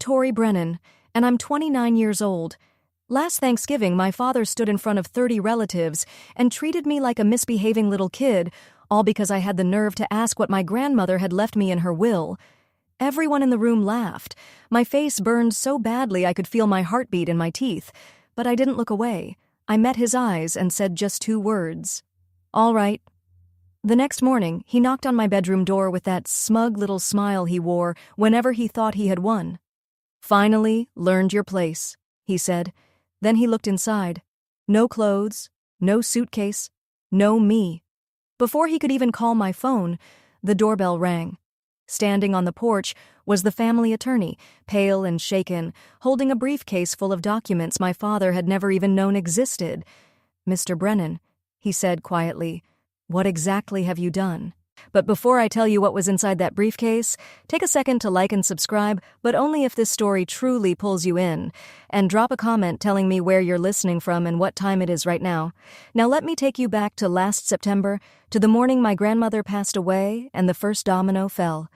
Tori Brennan, and I'm 29 years old. Last Thanksgiving, my father stood in front of 30 relatives and treated me like a misbehaving little kid, all because I had the nerve to ask what my grandmother had left me in her will. Everyone in the room laughed. My face burned so badly I could feel my heartbeat in my teeth, but I didn't look away. I met his eyes and said just 2 words. "All right." The next morning, he knocked on my bedroom door with that smug little smile he wore whenever he thought he had won. "Finally learned your place," he said. Then he looked inside. No clothes, no suitcase, no me. Before he could even call my phone, the doorbell rang. Standing on the porch was the family attorney, pale and shaken, holding a briefcase full of documents my father had never even known existed. "Mr. Brennan," he said quietly, "what exactly have you done? But before I tell you what was inside that briefcase, take a second to like and subscribe, but only if this story truly pulls you in, and drop a comment telling me where you're listening from and what time it is right now. Now let me take you back to last September, to the morning my grandmother passed away and the first domino fell.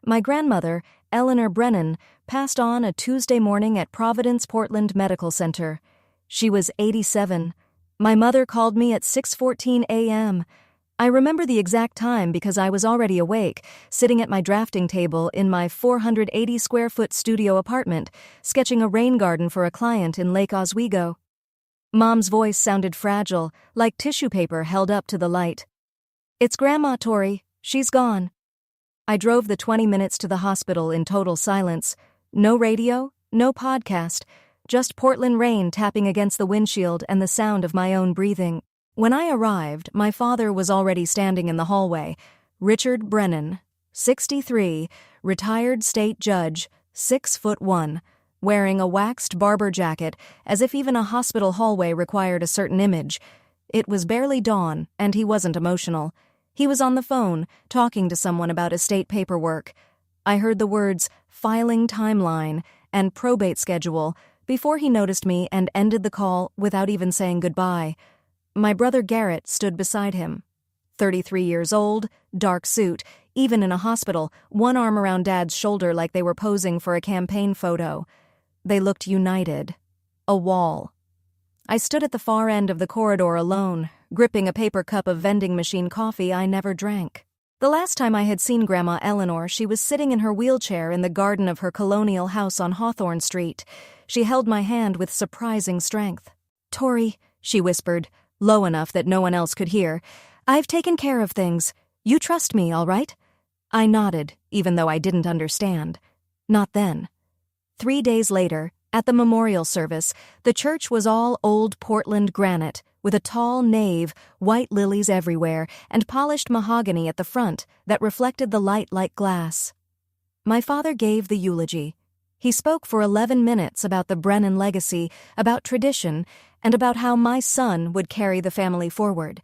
My grandmother, Eleanor Brennan, passed on a Tuesday morning at Providence Portland Medical Center. She was 87. My mother called me at 6:14 a.m. I remember the exact time because I was already awake, sitting at my drafting table in my 480-square-foot studio apartment, sketching a rain garden for a client in Lake Oswego. Mom's voice sounded fragile, like tissue paper held up to the light. "It's Grandma, Tori. She's gone." I drove the 20 minutes to the hospital in total silence. No radio, no podcast, just Portland rain tapping against the windshield and the sound of my own breathing. When I arrived, my father was already standing in the hallway. Richard Brennan, 63, retired state judge, 6'1", wearing a waxed barber jacket, as if even a hospital hallway required a certain image. It was barely dawn, and he wasn't emotional. He was on the phone, talking to someone about estate paperwork. I heard the words filing timeline and probate schedule before he noticed me and ended the call without even saying goodbye. My brother Garrett stood beside him. 33 years old, dark suit, even in a hospital, one arm around Dad's shoulder like they were posing for a campaign photo. They looked united. A wall. I stood at the far end of the corridor alone, gripping a paper cup of vending machine coffee I never drank. The last time I had seen Grandma Eleanor, she was sitting in her wheelchair in the garden of her colonial house on Hawthorne Street. She held my hand with surprising strength. "Tori," she whispered, low enough that no one else could hear, "I've taken care of things. You trust me, all right?" I nodded, even though I didn't understand. Not then. 3 days later, at the memorial service, the church was all old Portland granite, with a tall nave, white lilies everywhere, and polished mahogany at the front that reflected the light like glass. My father gave the eulogy. He spoke for 11 minutes about the Brennan legacy, about tradition, and about how my son would carry the family forward.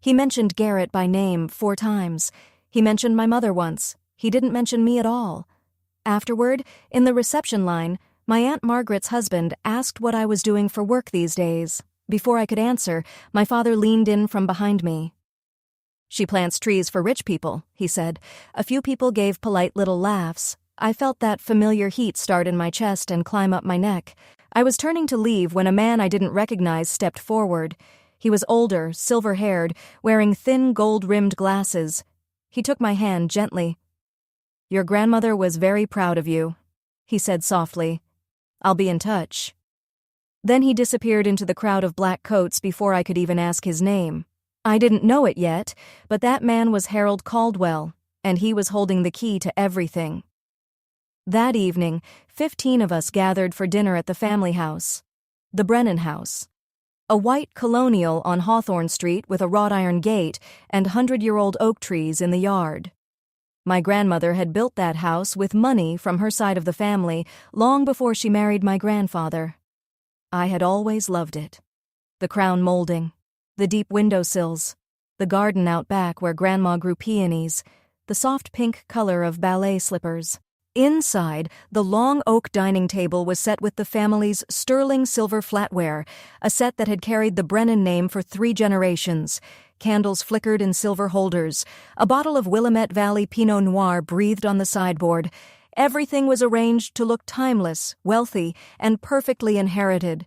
He mentioned Garrett by name 4 times. He mentioned my mother once. He didn't mention me at all. Afterward, in the reception line, my Aunt Margaret's husband asked what I was doing for work these days. Before I could answer, my father leaned in from behind me. "She plants trees for rich people," he said. A few people gave polite little laughs. I felt that familiar heat start in my chest and climb up my neck. I was turning to leave when a man I didn't recognize stepped forward. He was older, silver-haired, wearing thin gold-rimmed glasses. He took my hand gently. "Your grandmother was very proud of you," he said softly. "I'll be in touch." Then he disappeared into the crowd of black coats before I could even ask his name. I didn't know it yet, but that man was Harold Caldwell, and he was holding the key to everything. That evening, 15 of us gathered for dinner at the family house, the Brennan house, a white colonial on Hawthorne Street with a wrought iron gate and 100-year-old oak trees in the yard. My grandmother had built that house with money from her side of the family long before she married my grandfather. I had always loved it. The crown molding, the deep windowsills, the garden out back where Grandma grew peonies, the soft pink color of ballet slippers. Inside, the long oak dining table was set with the family's sterling silver flatware, a set that had carried the Brennan name for 3 generations. Candles flickered in silver holders, a bottle of Willamette Valley Pinot Noir breathed on the sideboard, Everything was arranged to look timeless, wealthy, and perfectly inherited.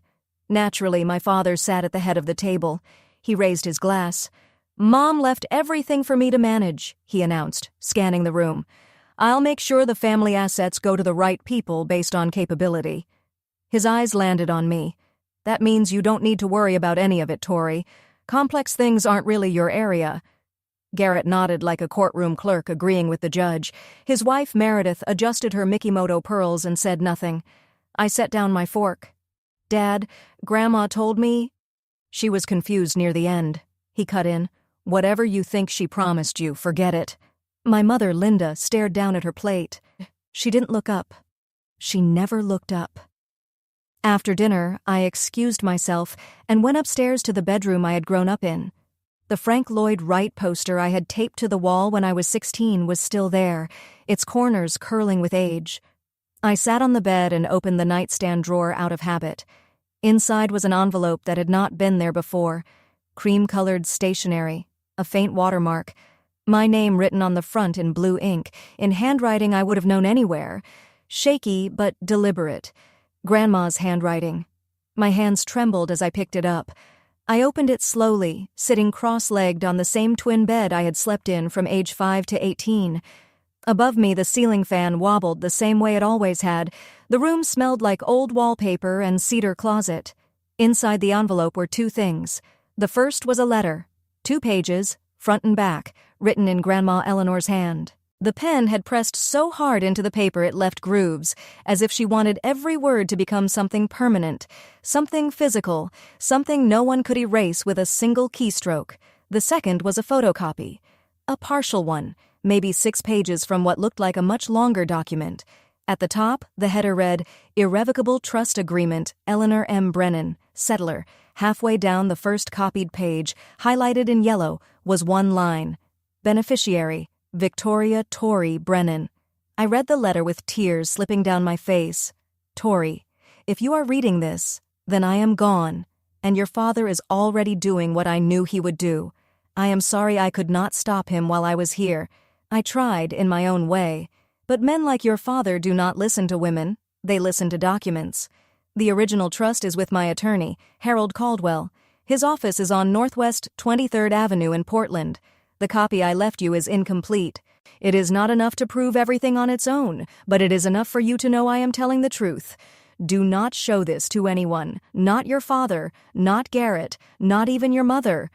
Naturally, my father sat at the head of the table. He raised his glass. "Mom left everything for me to manage," he announced, scanning the room. "I'll make sure the family assets go to the right people based on capability." His eyes landed on me. "That means you don't need to worry about any of it, Tori. Complex things aren't really your area." Garrett nodded like a courtroom clerk, agreeing with the judge. His wife, Meredith, adjusted her Mikimoto pearls and said nothing. I set down my fork. "Dad, Grandma told me—" She was confused near the end. He cut in. "Whatever you think she promised you, forget it." My mother, Linda, stared down at her plate. She didn't look up. She never looked up. After dinner, I excused myself and went upstairs to the bedroom I had grown up in. The Frank Lloyd Wright poster I had taped to the wall when I was 16 was still there, its corners curling with age. I sat on the bed and opened the nightstand drawer out of habit. Inside was an envelope that had not been there before. Cream-colored stationery, a faint watermark, my name written on the front in blue ink, in handwriting I would have known anywhere. Shaky but deliberate. Grandma's handwriting. My hands trembled as I picked it up. I opened it slowly, sitting cross-legged on the same twin bed I had slept in from age 5 to 18. Above me, the ceiling fan wobbled the same way it always had. The room smelled like old wallpaper and cedar closet. Inside the envelope were two things. The first was a letter, 2 pages, front and back, written in Grandma Eleanor's hand. The pen had pressed so hard into the paper it left grooves, as if she wanted every word to become something permanent, something physical, something no one could erase with a single keystroke. The second was a photocopy. A partial one, maybe 6 pages from what looked like a much longer document. At the top, the header read, "Irrevocable Trust Agreement, Eleanor M. Brennan, Settler." Halfway down the first copied page, highlighted in yellow, was one line. Beneficiary, Victoria Tori Brennan. I read the letter with tears slipping down my face. "Tori, if you are reading this, then I am gone, and your father is already doing what I knew he would do. I am sorry I could not stop him while I was here. I tried in my own way. But men like your father do not listen to women. They listen to documents. The original trust is with my attorney, Harold Caldwell. His office is on Northwest 23rd Avenue in Portland. The copy I left you is incomplete. It is not enough to prove everything on its own, but it is enough for you to know I am telling the truth. Do not show this to anyone, not your father, not Garrett, not even your mother.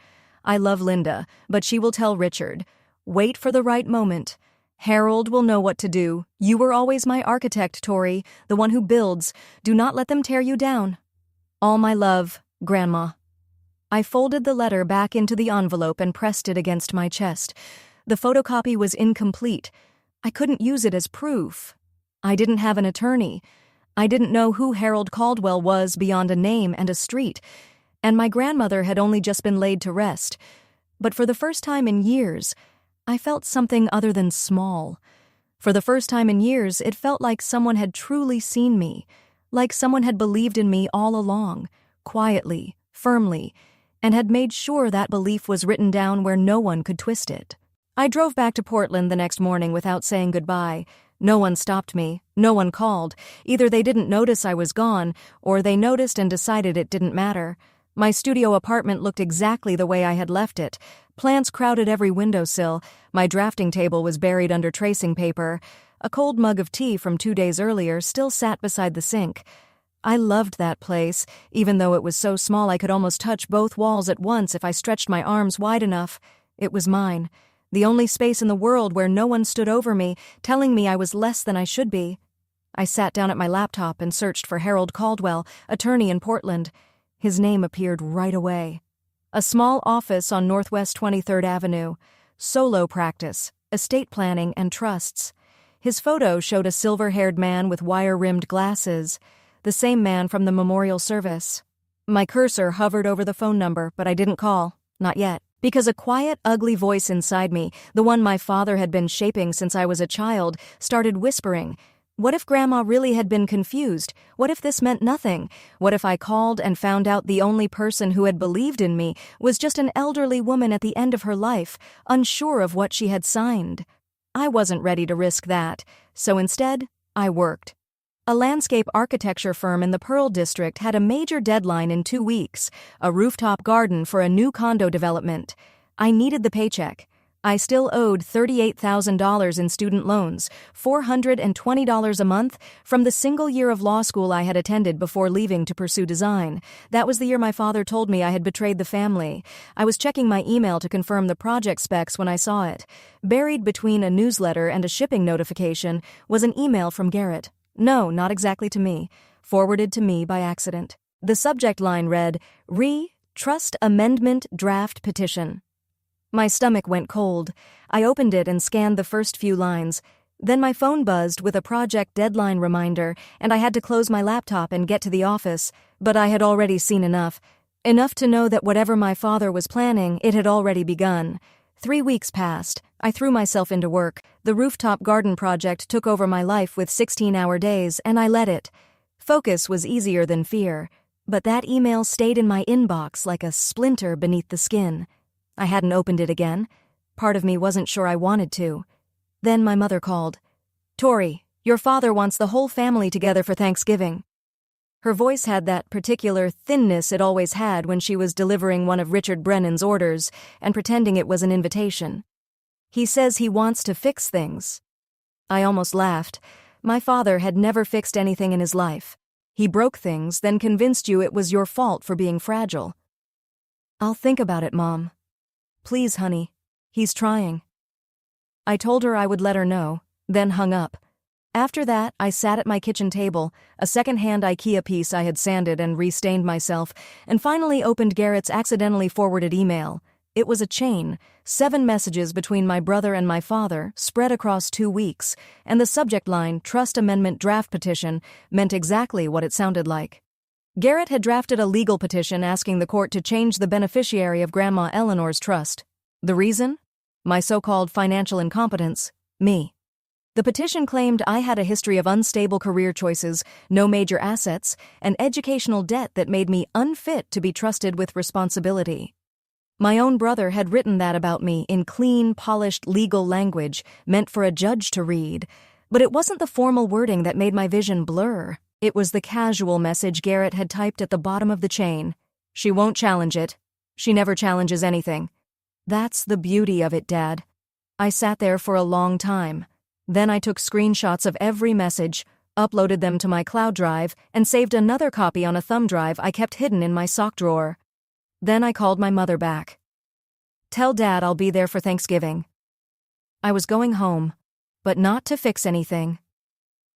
I love Linda, but she will tell Richard. Wait for the right moment. Harold will know what to do. You were always my architect, Tori, the one who builds. Do not let them tear you down. All my love, Grandma." I folded the letter back into the envelope and pressed it against my chest. The photocopy was incomplete. I couldn't use it as proof. I didn't have an attorney. I didn't know who Harold Caldwell was beyond a name and a street. And my grandmother had only just been laid to rest. But for the first time in years, I felt something other than small. For the first time in years, it felt like someone had truly seen me, like someone had believed in me all along, quietly, firmly, and had made sure that belief was written down where no one could twist it. I drove back to Portland the next morning without saying goodbye. No one stopped me. No one called. Either they didn't notice I was gone, or they noticed and decided it didn't matter. My studio apartment looked exactly the way I had left it. Plants crowded every windowsill. My drafting table was buried under tracing paper. A cold mug of tea from 2 days earlier still sat beside the sink. I loved that place, even though it was so small I could almost touch both walls at once if I stretched my arms wide enough. It was mine. The only space in the world where no one stood over me, telling me I was less than I should be. I sat down at my laptop and searched for Harold Caldwell, attorney in Portland. His name appeared right away. A small office on Northwest 23rd Avenue. Solo practice, estate planning, and trusts. His photo showed a silver-haired man with wire-rimmed glasses, the same man from the memorial service. My cursor hovered over the phone number, but I didn't call. Not yet. Because a quiet, ugly voice inside me, the one my father had been shaping since I was a child, started whispering. What if Grandma really had been confused? What if this meant nothing? What if I called and found out the only person who had believed in me was just an elderly woman at the end of her life, unsure of what she had signed? I wasn't ready to risk that, so instead, I worked. A landscape architecture firm in the Pearl District had a major deadline in 2 weeks, a rooftop garden for a new condo development. I needed the paycheck. I still owed $38,000 in student loans, $420 a month, from the single year of law school I had attended before leaving to pursue design. That was the year my father told me I had betrayed the family. I was checking my email to confirm the project specs when I saw it. Buried between a newsletter and a shipping notification was an email from Garrett. No, not exactly to me. Forwarded to me by accident. The subject line read, Trust Amendment Draft Petition. My stomach went cold. I opened it and scanned the first few lines. Then my phone buzzed with a project deadline reminder, and I had to close my laptop and get to the office. But I had already seen enough. Enough to know that whatever my father was planning, it had already begun. 3 weeks passed. I threw myself into work. The rooftop garden project took over my life with 16-hour days, and I let it. Focus was easier than fear. But that email stayed in my inbox like a splinter beneath the skin. I hadn't opened it again. Part of me wasn't sure I wanted to. Then my mother called. "Tori, your father wants the whole family together for Thanksgiving." Her voice had that particular thinness it always had when she was delivering one of Richard Brennan's orders and pretending it was an invitation. "He says he wants to fix things." I almost laughed. My father had never fixed anything in his life. He broke things, then convinced you it was your fault for being fragile. "I'll think about it, Mom." "Please, honey. He's trying." I told her I would let her know, then hung up. After that, I sat at my kitchen table, a second-hand IKEA piece I had sanded and restained myself, and finally opened Garrett's accidentally forwarded email. It was a chain, 7 messages between my brother and my father, spread across 2 weeks, and the subject line, Trust Amendment Draft Petition, meant exactly what it sounded like. Garrett had drafted a legal petition asking the court to change the beneficiary of Grandma Eleanor's trust. The reason? My so-called financial incompetence. Me. The petition claimed I had a history of unstable career choices, no major assets, and educational debt that made me unfit to be trusted with responsibility. My own brother had written that about me in clean, polished legal language meant for a judge to read, but it wasn't the formal wording that made my vision blur. It was the casual message Garrett had typed at the bottom of the chain. "She won't challenge it. She never challenges anything." That's the beauty of it, Dad. I sat there for a long time. Then I took screenshots of every message, uploaded them to my cloud drive, and saved another copy on a thumb drive I kept hidden in my sock drawer. Then I called my mother back. "Tell Dad I'll be there for Thanksgiving." I was going home, but not to fix anything.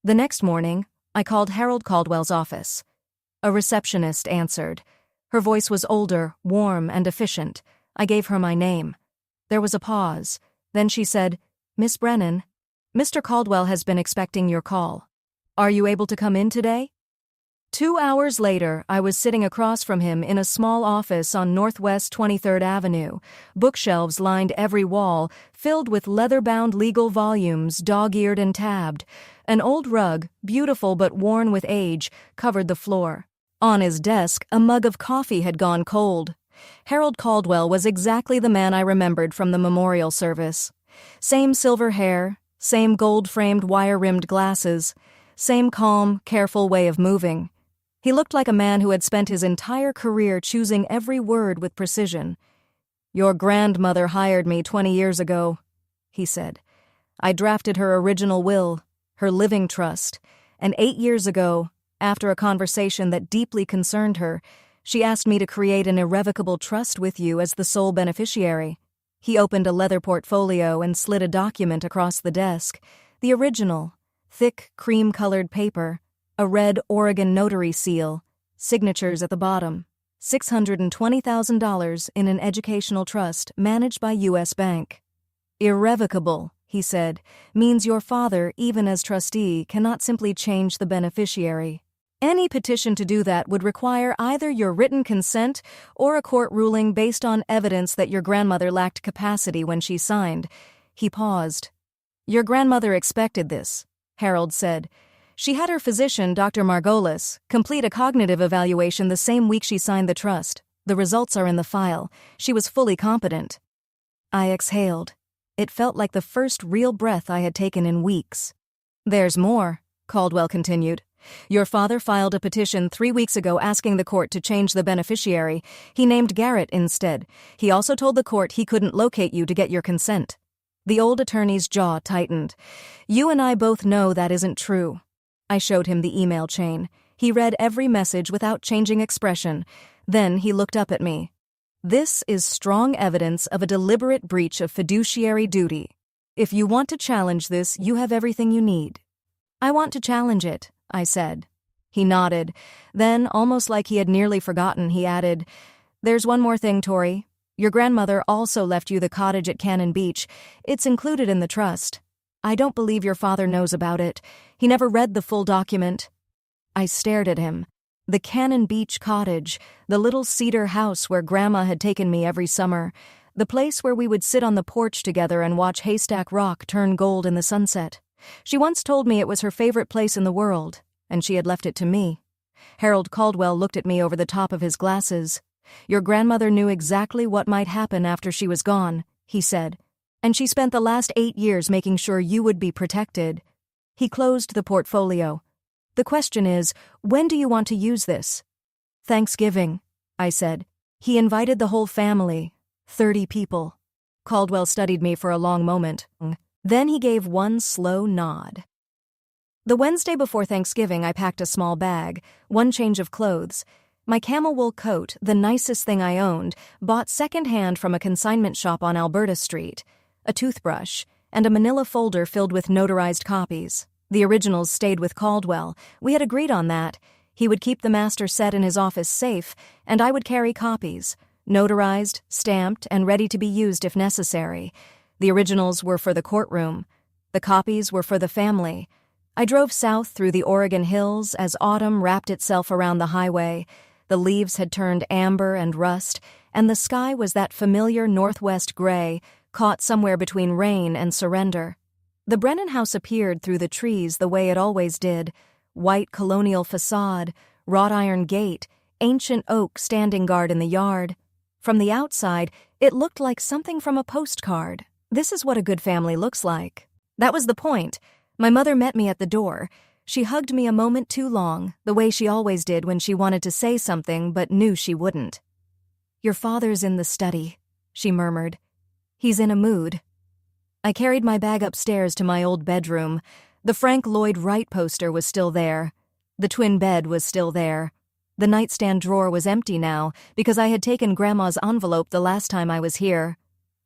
The next morning, I called Harold Caldwell's office. A receptionist answered. Her voice was older, warm, and efficient. I gave her my name. There was a pause. Then she said, "Miss Brennan, Mr. Caldwell has been expecting your call. Are you able to come in today?" 2 hours later, I was sitting across from him in a small office on Northwest 23rd Avenue. Bookshelves lined every wall, filled with leather-bound legal volumes, dog-eared and tabbed. An old rug, beautiful but worn with age, covered the floor. On his desk, a mug of coffee had gone cold. Harold Caldwell was exactly the man I remembered from the memorial service. Same silver hair, same gold-framed wire-rimmed glasses, same calm, careful way of moving. He looked like a man who had spent his entire career choosing every word with precision. "Your grandmother hired me 20 years ago," he said. "I drafted her original will, her living trust, and 8 years ago, after a conversation that deeply concerned her, she asked me to create an irrevocable trust with you as the sole beneficiary." He opened a leather portfolio and slid a document across the desk. The original, thick, cream-colored paper, a red Oregon notary seal, signatures at the bottom, $620,000 in an educational trust managed by U.S. Bank. "Irrevocable," he said, "means your father, even as trustee, cannot simply change the beneficiary. Any petition to do that would require either your written consent or a court ruling based on evidence that your grandmother lacked capacity when she signed." He paused. "Your grandmother expected this," Harold said. "She had her physician, Dr. Margolis, complete a cognitive evaluation the same week she signed the trust. The results are in the file. She was fully competent." I exhaled. It felt like the first real breath I had taken in weeks. "There's more," Caldwell continued. Your father filed a petition 3 weeks ago asking the court to change the beneficiary. He named Garrett instead. He also told the court he couldn't locate you to get your consent. The old attorney's jaw tightened. You and I both know that isn't true. I showed him the email chain. He read every message without changing expression. Then he looked up at me. This is strong evidence of a deliberate breach of fiduciary duty. If you want to challenge this, you have everything you need. I want to challenge it, I said. He nodded. Then, almost like he had nearly forgotten, he added, There's one more thing, Tori. Your grandmother also left you the cottage at Cannon Beach. It's included in the trust. I don't believe your father knows about it. He never read the full document. I stared at him. The Cannon Beach cottage, the little cedar house where Grandma had taken me every summer, the place where we would sit on the porch together and watch Haystack Rock turn gold in the sunset. She once told me it was her favorite place in the world, and she had left it to me. Harold Caldwell looked at me over the top of his glasses. Your grandmother knew exactly what might happen after she was gone, he said, and she spent the last 8 years making sure you would be protected. He closed the portfolio. The question is, when do you want to use this? Thanksgiving, I said. He invited the whole family, 30 people. Caldwell studied me for a long moment. Then he gave one slow nod. The Wednesday before Thanksgiving, I packed a small bag, one change of clothes, my camel wool coat, the nicest thing I owned, bought secondhand from a consignment shop on Alberta Street, a toothbrush, and a manila folder filled with notarized copies. The originals stayed with Caldwell. We had agreed on that. He would keep the master set in his office safe, and I would carry copies, notarized, stamped, and ready to be used if necessary. The originals were for the courtroom. The copies were for the family. I drove south through the Oregon hills as autumn wrapped itself around the highway. The leaves had turned amber and rust, and the sky was that familiar northwest gray, caught somewhere between rain and surrender. The Brennan house appeared through the trees the way it always did. White colonial facade, wrought iron gate, ancient oak standing guard in the yard. From the outside, it looked like something from a postcard. This is what a good family looks like. That was the point. My mother met me at the door. She hugged me a moment too long, the way she always did when she wanted to say something but knew she wouldn't. Your father's in the study, she murmured. He's in a mood. I carried my bag upstairs to my old bedroom. The Frank Lloyd Wright poster was still there. The twin bed was still there. The nightstand drawer was empty now because I had taken Grandma's envelope the last time I was here.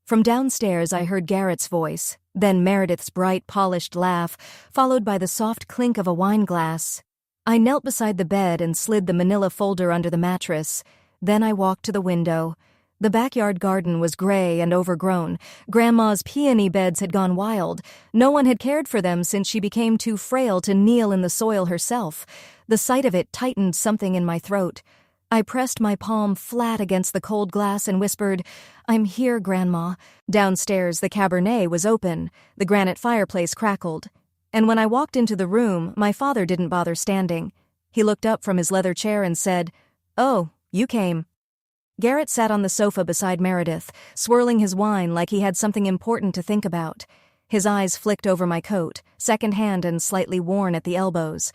From downstairs I heard Garrett's voice, then Meredith's bright, polished laugh, followed by the soft clink of a wine glass. I knelt beside the bed and slid the manila folder under the mattress. Then I walked to the window. The backyard garden was gray and overgrown. Grandma's peony beds had gone wild. No one had cared for them since she became too frail to kneel in the soil herself. The sight of it tightened something in my throat. I pressed my palm flat against the cold glass and whispered, I'm here, Grandma. Downstairs, the Cabernet was open. The granite fireplace crackled. And when I walked into the room, my father didn't bother standing. He looked up from his leather chair and said, Oh, you came. Garrett sat on the sofa beside Meredith, swirling his wine like he had something important to think about. His eyes flicked over my coat, second-hand and slightly worn at the elbows.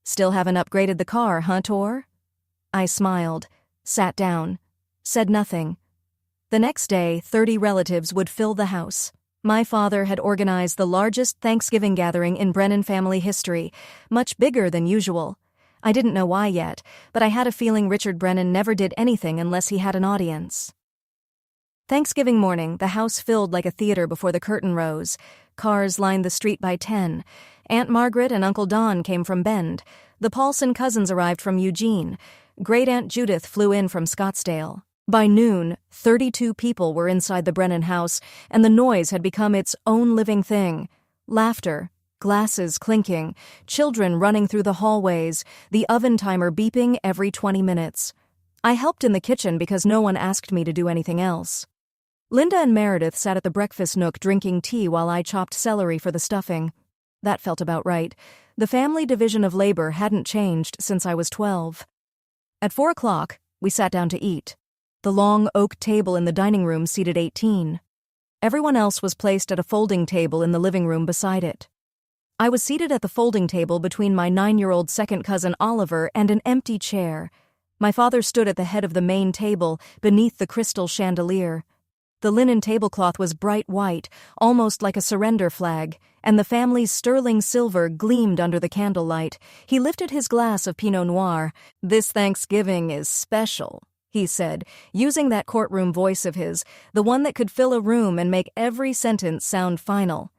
Still haven't upgraded the car, huh, Tor? I smiled, sat down, said nothing. The next day, 30 relatives would fill the house. My father had organized the largest Thanksgiving gathering in Brennan family history, much bigger than usual. I didn't know why yet, but I had a feeling Richard Brennan never did anything unless he had an audience. Thanksgiving morning, the house filled like a theater before the curtain rose. Cars lined the street by 10. Aunt Margaret and Uncle Don came from Bend. The Paulson cousins arrived from Eugene. Great-Aunt Judith flew in from Scottsdale. By noon, 32 people were inside the Brennan house, and the noise had become its own living thing. Laughter, glasses clinking, children running through the hallways, the oven timer beeping every 20 minutes. I helped in the kitchen because no one asked me to do anything else. Linda and Meredith sat at the breakfast nook drinking tea while I chopped celery for the stuffing. That felt about right. The family division of labor hadn't changed since I was 12. At 4 o'clock, we sat down to eat. The long oak table in the dining room seated 18. Everyone else was placed at a folding table in the living room beside it. I was seated at the folding table between my 9-year-old second cousin Oliver and an empty chair. My father stood at the head of the main table, beneath the crystal chandelier. The linen tablecloth was bright white, almost like a surrender flag, and the family's sterling silver gleamed under the candlelight. He lifted his glass of Pinot Noir. "This Thanksgiving is special," he said, using that courtroom voice of his, the one that could fill a room and make every sentence sound final.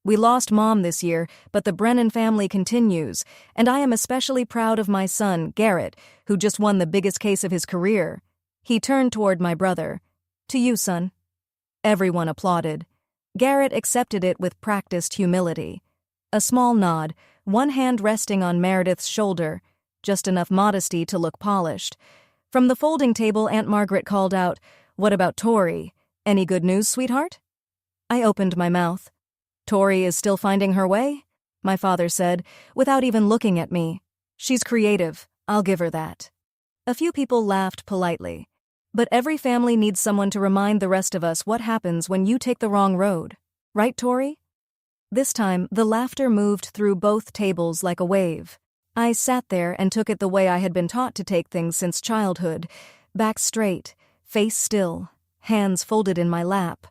"We lost Mom this year, but the Brennan family continues, and I am especially proud of my son, Garrett, who just won the biggest case of his career." He turned toward my brother. "To you, son." Everyone applauded. Garrett accepted it with practiced humility. A small nod, one hand resting on Meredith's shoulder, just enough modesty to look polished. From the folding table, Aunt Margaret called out, "What about Tori? Any good news, sweetheart?" I opened my mouth. "Tori is still finding her way," my father said, without even looking at me. "She's creative, I'll give her that." A few people laughed politely. But every family needs someone to remind the rest of us what happens when you take the wrong road. Right, Tori? This time, the laughter moved through both tables like a wave. I sat there and took it the way I had been taught to take things since childhood. Back straight, face still, hands folded in my lap.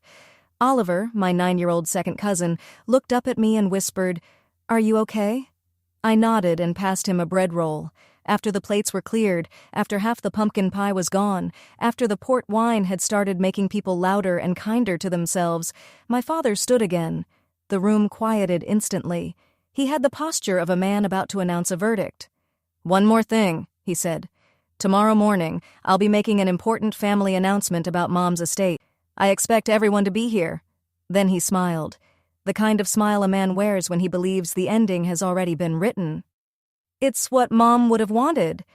Oliver, my 9-year-old second cousin, looked up at me and whispered, "Are you okay?" I nodded and passed him a bread roll. After the plates were cleared, after half the pumpkin pie was gone, after the port wine had started making people louder and kinder to themselves, my father stood again. The room quieted instantly. He had the posture of a man about to announce a verdict. "One more thing," he said. "Tomorrow morning, I'll be making an important family announcement about Mom's estate. I expect everyone to be here." Then he smiled, the kind of smile a man wears when he believes the ending has already been written. "It's what Mom would have wanted."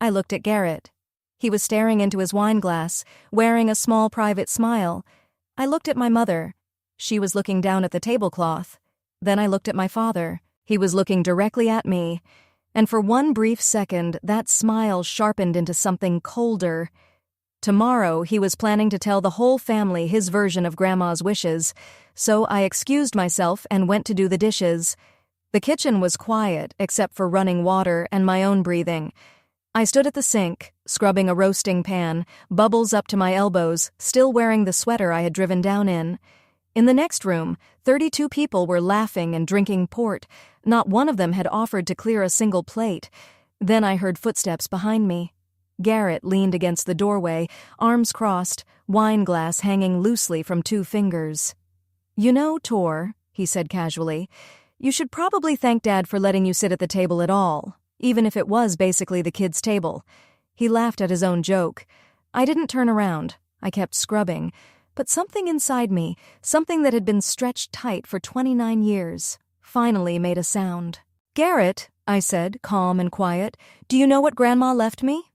I looked at Garrett. He was staring into his wine glass, wearing a small private smile. I looked at my mother. She was looking down at the tablecloth. Then I looked at my father. He was looking directly at me. And for one brief second, that smile sharpened into something colder. Tomorrow, he was planning to tell the whole family his version of Grandma's wishes, so I excused myself and went to do the dishes. The kitchen was quiet, except for running water and my own breathing. I stood at the sink, scrubbing a roasting pan, bubbles up to my elbows, still wearing the sweater I had driven down in. In the next room, 32 people were laughing and drinking port. Not one of them had offered to clear a single plate. Then I heard footsteps behind me. Garrett leaned against the doorway, arms crossed, wine glass hanging loosely from 2 fingers. "You know, Tor," he said casually, "you should probably thank Dad for letting you sit at the table at all, even if it was basically the kids' table." He laughed at his own joke. I didn't turn around. I kept scrubbing. But something inside me, something that had been stretched tight for 29 years, finally made a sound. "Garrett," I said, calm and quiet, "do you know what Grandma left me?"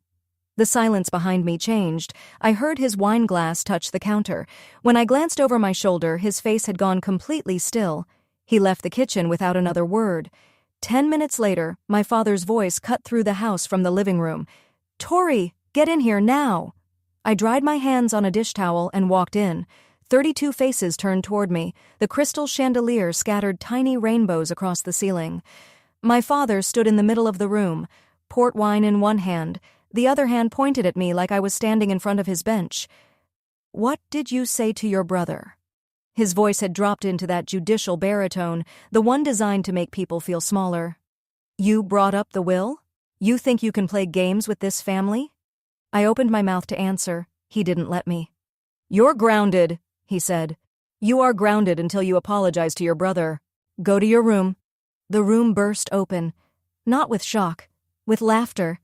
The silence behind me changed. I heard his wine glass touch the counter. When I glanced over my shoulder, his face had gone completely still. He left the kitchen without another word. 10 minutes later, my father's voice cut through the house from the living room. "Tori, get in here now." I dried my hands on a dish towel and walked in. 32 faces turned toward me. The crystal chandelier scattered tiny rainbows across the ceiling. My father stood in the middle of the room, port wine in one hand, the other hand pointed at me like I was standing in front of his bench. "What did you say to your brother?" His voice had dropped into that judicial baritone, the one designed to make people feel smaller. "You brought up the will? You think you can play games with this family?" I opened my mouth to answer. He didn't let me. "You're grounded," he said. "You are grounded until you apologize to your brother. Go to your room." The room burst open. Not with shock, with laughter.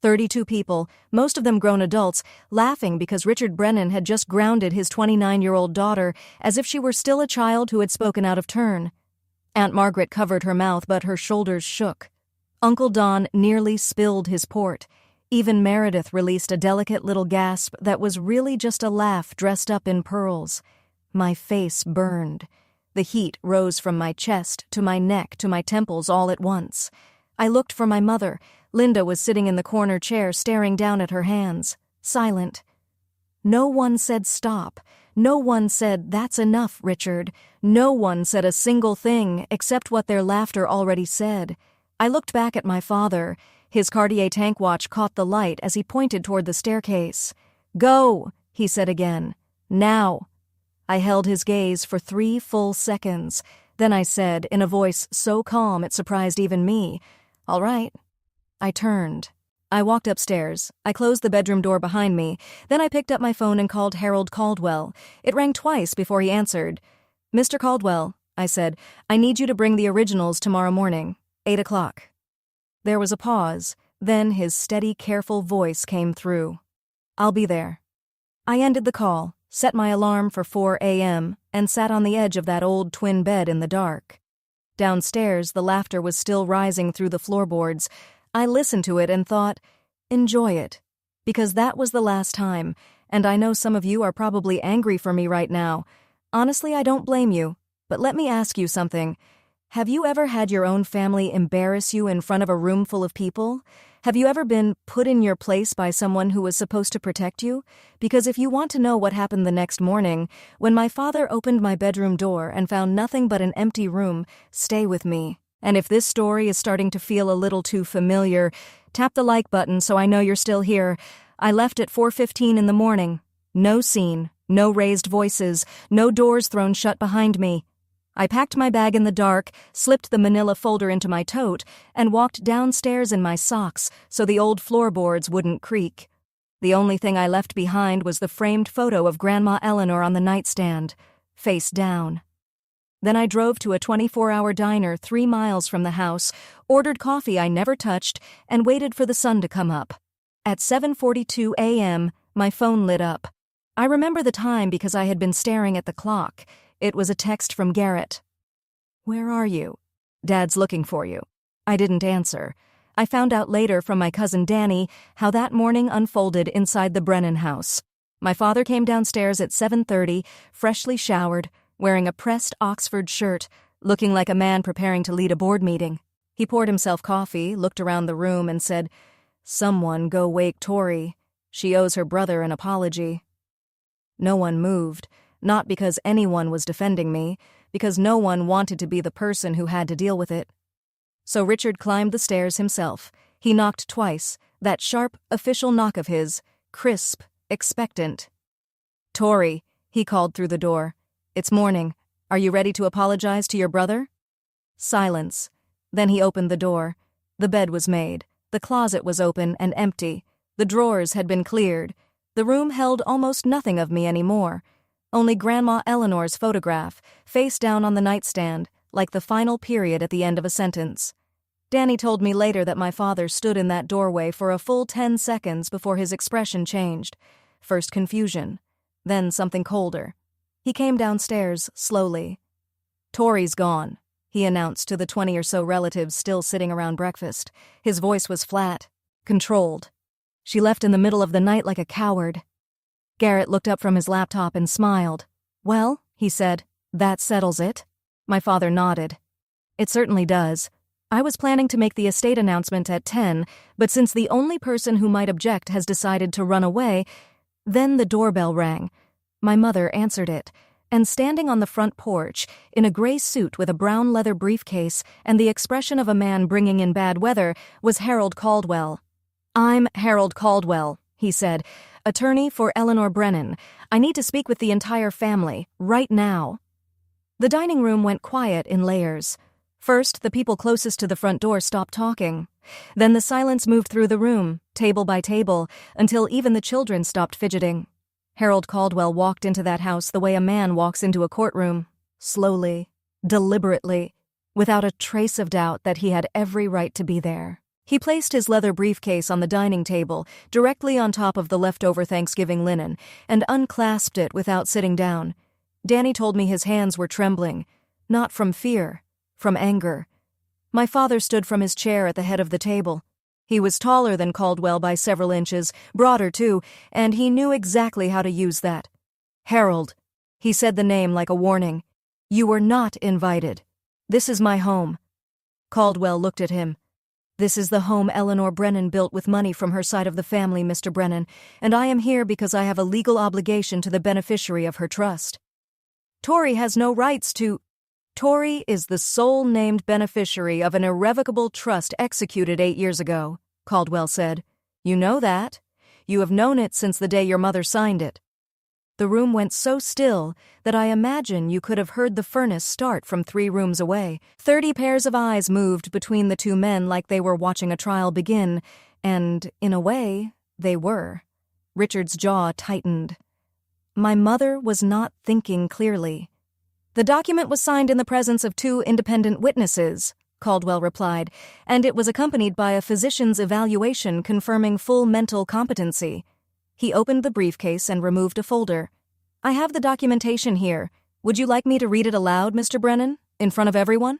32 people, most of them grown adults, laughing because Richard Brennan had just grounded his 29-year-old daughter as if she were still a child who had spoken out of turn. Aunt Margaret covered her mouth, but her shoulders shook. Uncle Don nearly spilled his port. Even Meredith released a delicate little gasp that was really just a laugh dressed up in pearls. My face burned. The heat rose from my chest to my neck to my temples all at once. I looked for my mother. Linda was sitting in the corner chair staring down at her hands, silent. No one said stop. No one said, "That's enough, Richard." No one said a single thing except what their laughter already said. I looked back at my father. His Cartier tank watch caught the light as he pointed toward the staircase. "Go," he said again. "Now." I held his gaze for 3 full seconds. Then I said, in a voice so calm it surprised even me, "All right." I turned. I walked upstairs. I closed the bedroom door behind me. Then I picked up my phone and called Harold Caldwell. It rang twice before he answered. "Mr. Caldwell," I said, "I need you to bring the originals tomorrow morning, 8 o'clock. There was a pause. Then his steady, careful voice came through. "I'll be there." I ended the call, set my alarm for 4 a.m., and sat on the edge of that old twin bed in the dark. Downstairs, the laughter was still rising through the floorboards. I listened to it and thought, enjoy it, because that was the last time, and I know some of you are probably angry for me right now. Honestly, I don't blame you, but let me ask you something. Have you ever had your own family embarrass you in front of a room full of people? Have you ever been put in your place by someone who was supposed to protect you? Because if you want to know what happened the next morning, when my father opened my bedroom door and found nothing but an empty room, stay with me. And if this story is starting to feel a little too familiar, tap the like button so I know you're still here. I left at 4:15 in the morning. No scene, no raised voices, no doors thrown shut behind me. I packed my bag in the dark, slipped the manila folder into my tote, and walked downstairs in my socks so the old floorboards wouldn't creak. The only thing I left behind was the framed photo of Grandma Eleanor on the nightstand, face down. Then I drove to a 24-hour diner 3 miles from the house, ordered coffee I never touched, and waited for the sun to come up. At 7:42 a.m., my phone lit up. I remember the time because I had been staring at the clock. It was a text from Garrett. "Where are you? Dad's looking for you." I didn't answer. I found out later from my cousin Danny how that morning unfolded inside the Brennan house. My father came downstairs at 7:30, freshly showered, wearing a pressed Oxford shirt, looking like a man preparing to lead a board meeting. He poured himself coffee, looked around the room, and said, "Someone go wake Tori. She owes her brother an apology." No one moved, not because anyone was defending me, because no one wanted to be the person who had to deal with it. So Richard climbed the stairs himself. He knocked twice, that sharp, official knock of his, crisp, expectant. "Tori," he called through the door. "It's morning. Are you ready to apologize to your brother?" Silence. Then he opened the door. The bed was made. The closet was open and empty. The drawers had been cleared. The room held almost nothing of me anymore. Only Grandma Eleanor's photograph, face down on the nightstand, like the final period at the end of a sentence. Danny told me later that my father stood in that doorway for a full 10 seconds before his expression changed. First confusion, then something colder. He came downstairs slowly. "Tori's gone," he announced to the 20 or so relatives still sitting around breakfast. His voice was flat, controlled. "She left in the middle of the night like a coward." Garrett looked up from his laptop and smiled. "Well," he said, "that settles it." My father nodded. "It certainly does. I was planning to make the estate announcement at 10, but since the only person who might object has decided to run away..." Then the doorbell rang. My mother answered it, and standing on the front porch, in a gray suit with a brown leather briefcase and the expression of a man bringing in bad weather, was Harold Caldwell. "I'm Harold Caldwell," he said, "attorney for Eleanor Brennan. I need to speak with the entire family, right now." The dining room went quiet in layers. First, the people closest to the front door stopped talking. Then the silence moved through the room, table by table, until even the children stopped fidgeting. Harold Caldwell walked into that house the way a man walks into a courtroom, slowly, deliberately, without a trace of doubt that he had every right to be there. He placed his leather briefcase on the dining table, directly on top of the leftover Thanksgiving linen, and unclasped it without sitting down. Danny told me his hands were trembling, not from fear, from anger. My father stood from his chair at the head of the table. He was taller than Caldwell by several inches, broader too, and he knew exactly how to use that. "Harold," he said the name like a warning. "You were not invited. This is my home." Caldwell looked at him. This is the home Eleanor Brennan built with money from her side of the family, Mr. Brennan, and I am here because I have a legal obligation to the beneficiary of her trust. Tori has no rights to— Tori is the sole named beneficiary of an irrevocable trust executed 8 years ago, Caldwell said. You know that. You have known it since the day your mother signed it. The room went so still that I imagine you could have heard the furnace start from 3 rooms away. 30 pairs of eyes moved between the two men like they were watching a trial begin, and, in a way, they were. Richard's jaw tightened. My mother was not thinking clearly. The document was signed in the presence of 2 independent witnesses, Caldwell replied, and it was accompanied by a physician's evaluation confirming full mental competency. He opened the briefcase and removed a folder. I have the documentation here. Would you like me to read it aloud, Mr. Brennan, in front of everyone?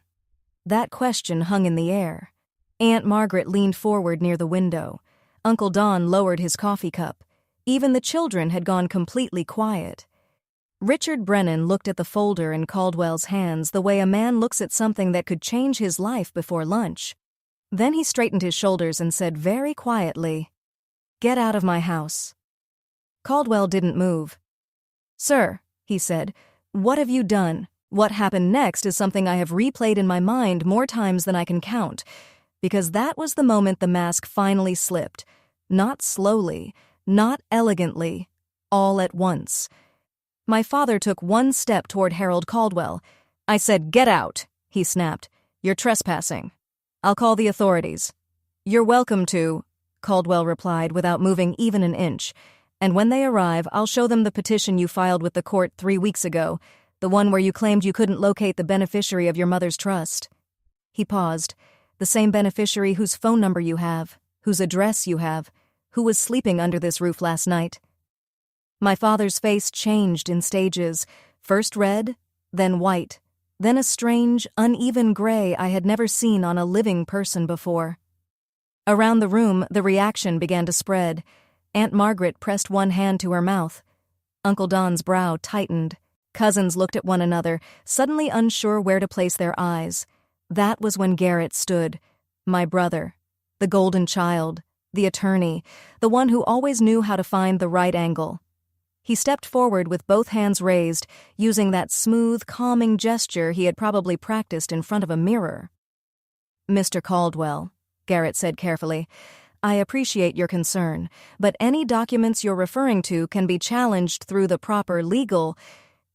That question hung in the air. Aunt Margaret leaned forward near the window. Uncle Don lowered his coffee cup. Even the children had gone completely quiet. Richard Brennan looked at the folder in Caldwell's hands the way a man looks at something that could change his life before lunch. Then he straightened his shoulders and said very quietly, "Get out of my house." Caldwell didn't move. "Sir," he said, "what have you done? What happened next is something I have replayed in my mind more times than I can count, because that was the moment the mask finally slipped. Not slowly, not elegantly, all at once. My father took 1 step toward Harold Caldwell. I said, 'Get out,' he snapped. 'You're trespassing. I'll call the authorities.' 'You're welcome to,' Caldwell replied without moving even an inch. 'And when they arrive, I'll show them the petition you filed with the court 3 weeks ago, the one where you claimed you couldn't locate the beneficiary of your mother's trust.'" He paused. "The same beneficiary whose phone number you have, whose address you have, who was sleeping under this roof last night." My father's face changed in stages, first red, then white, then a strange, uneven gray I had never seen on a living person before. Around the room, the reaction began to spread. Aunt Margaret pressed one hand to her mouth. Uncle Don's brow tightened. Cousins looked at one another, suddenly unsure where to place their eyes. That was when Garrett stood, my brother, the golden child, the attorney, the one who always knew how to find the right angle. He stepped forward with both hands raised, using that smooth, calming gesture he had probably practiced in front of a mirror. "Mr. Caldwell," Garrett said carefully, "I appreciate your concern, but any documents you're referring to can be challenged through the proper legal—"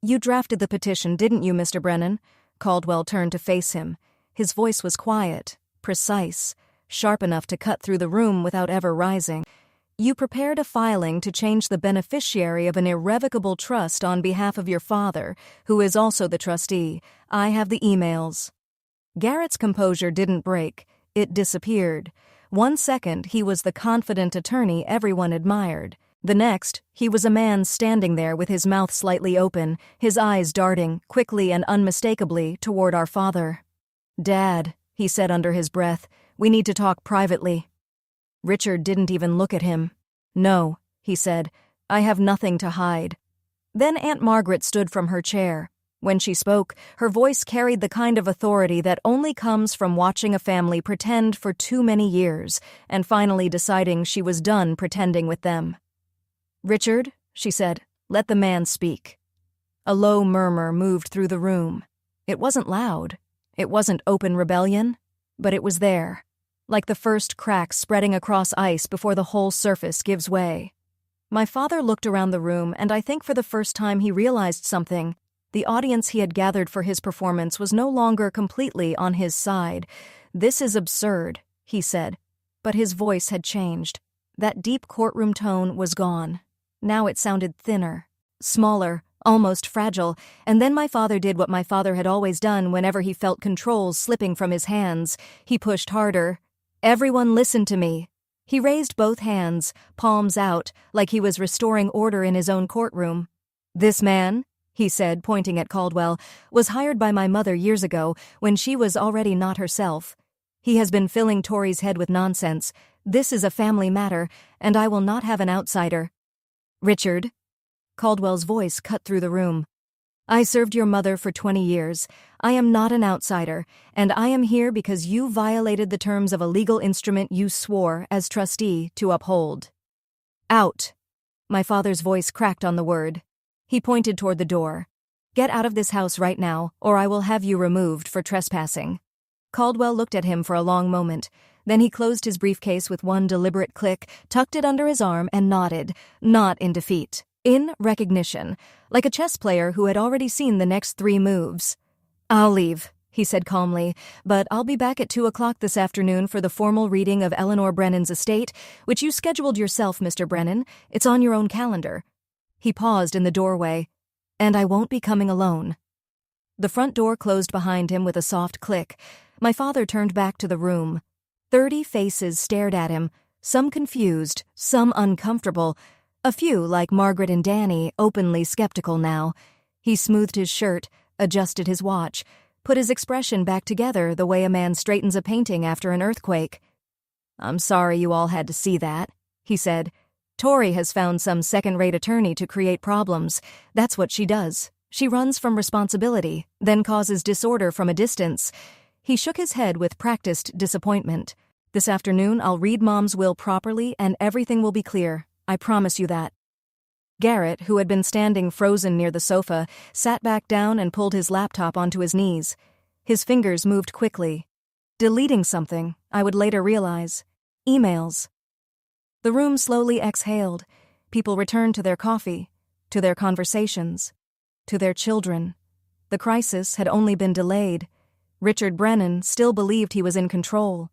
"You drafted the petition, didn't you, Mr. Brennan?" Caldwell turned to face him. His voice was quiet, precise, sharp enough to cut through the room without ever rising. "You prepared a filing to change the beneficiary of an irrevocable trust on behalf of your father, who is also the trustee. I have the emails." Garrett's composure didn't break. It disappeared. 1 second, he was the confident attorney everyone admired. The next, he was a man standing there with his mouth slightly open, his eyes darting, quickly and unmistakably, toward our father. "Dad," he said under his breath, "we need to talk privately." Richard didn't even look at him. "No," he said, "I have nothing to hide." Then Aunt Margaret stood from her chair. When she spoke, her voice carried the kind of authority that only comes from watching a family pretend for too many years and finally deciding she was done pretending with them. "Richard," she said, "let the man speak." A low murmur moved through the room. It wasn't loud. It wasn't open rebellion, but it was there, like the first crack spreading across ice before the whole surface gives way. My father looked around the room, and I think for the first time he realized something. The audience he had gathered for his performance was no longer completely on his side. "This is absurd," he said, but his voice had changed. That deep courtroom tone was gone. Now it sounded thinner, smaller, almost fragile, and then my father did what my father had always done whenever he felt control slipping from his hands. He pushed harder. "Everyone listen to me." He raised both hands, palms out, like he was restoring order in his own courtroom. "This man," he said, pointing at Caldwell, "was hired by my mother years ago when she was already not herself. He has been filling Tori's head with nonsense. This is a family matter, and I will not have an outsider." "Richard." Caldwell's voice cut through the room. I served your mother for 20 years. I am not an outsider, and I am here because you violated the terms of a legal instrument you swore, as trustee, to uphold. Out. My father's voice cracked on the word. He pointed toward the door. Get out of this house right now, or I will have you removed for trespassing. Caldwell looked at him for a long moment. Then he closed his briefcase with one deliberate click, tucked it under his arm, and nodded, not in defeat, in recognition, like a chess player who had already seen the next 3 moves. I'll leave, he said calmly, but I'll be back at 2 o'clock this afternoon for the formal reading of Eleanor Brennan's estate, which you scheduled yourself, Mr. Brennan. It's on your own calendar. He paused in the doorway. And I won't be coming alone. The front door closed behind him with a soft click. My father turned back to the room. 30 faces stared at him, some confused, some uncomfortable, a few, like Margaret and Danny, openly skeptical now. He smoothed his shirt, adjusted his watch, put his expression back together the way a man straightens a painting after an earthquake. I'm sorry you all had to see that, he said. Tori has found some second-rate attorney to create problems. That's what she does. She runs from responsibility, then causes disorder from a distance. He shook his head with practiced disappointment. This afternoon, I'll read Mom's will properly and everything will be clear. I promise you that. Garrett, who had been standing frozen near the sofa, sat back down and pulled his laptop onto his knees. His fingers moved quickly. Deleting something, I would later realize. Emails. The room slowly exhaled. People returned to their coffee, to their conversations, to their children. The crisis had only been delayed. Richard Brennan still believed he was in control.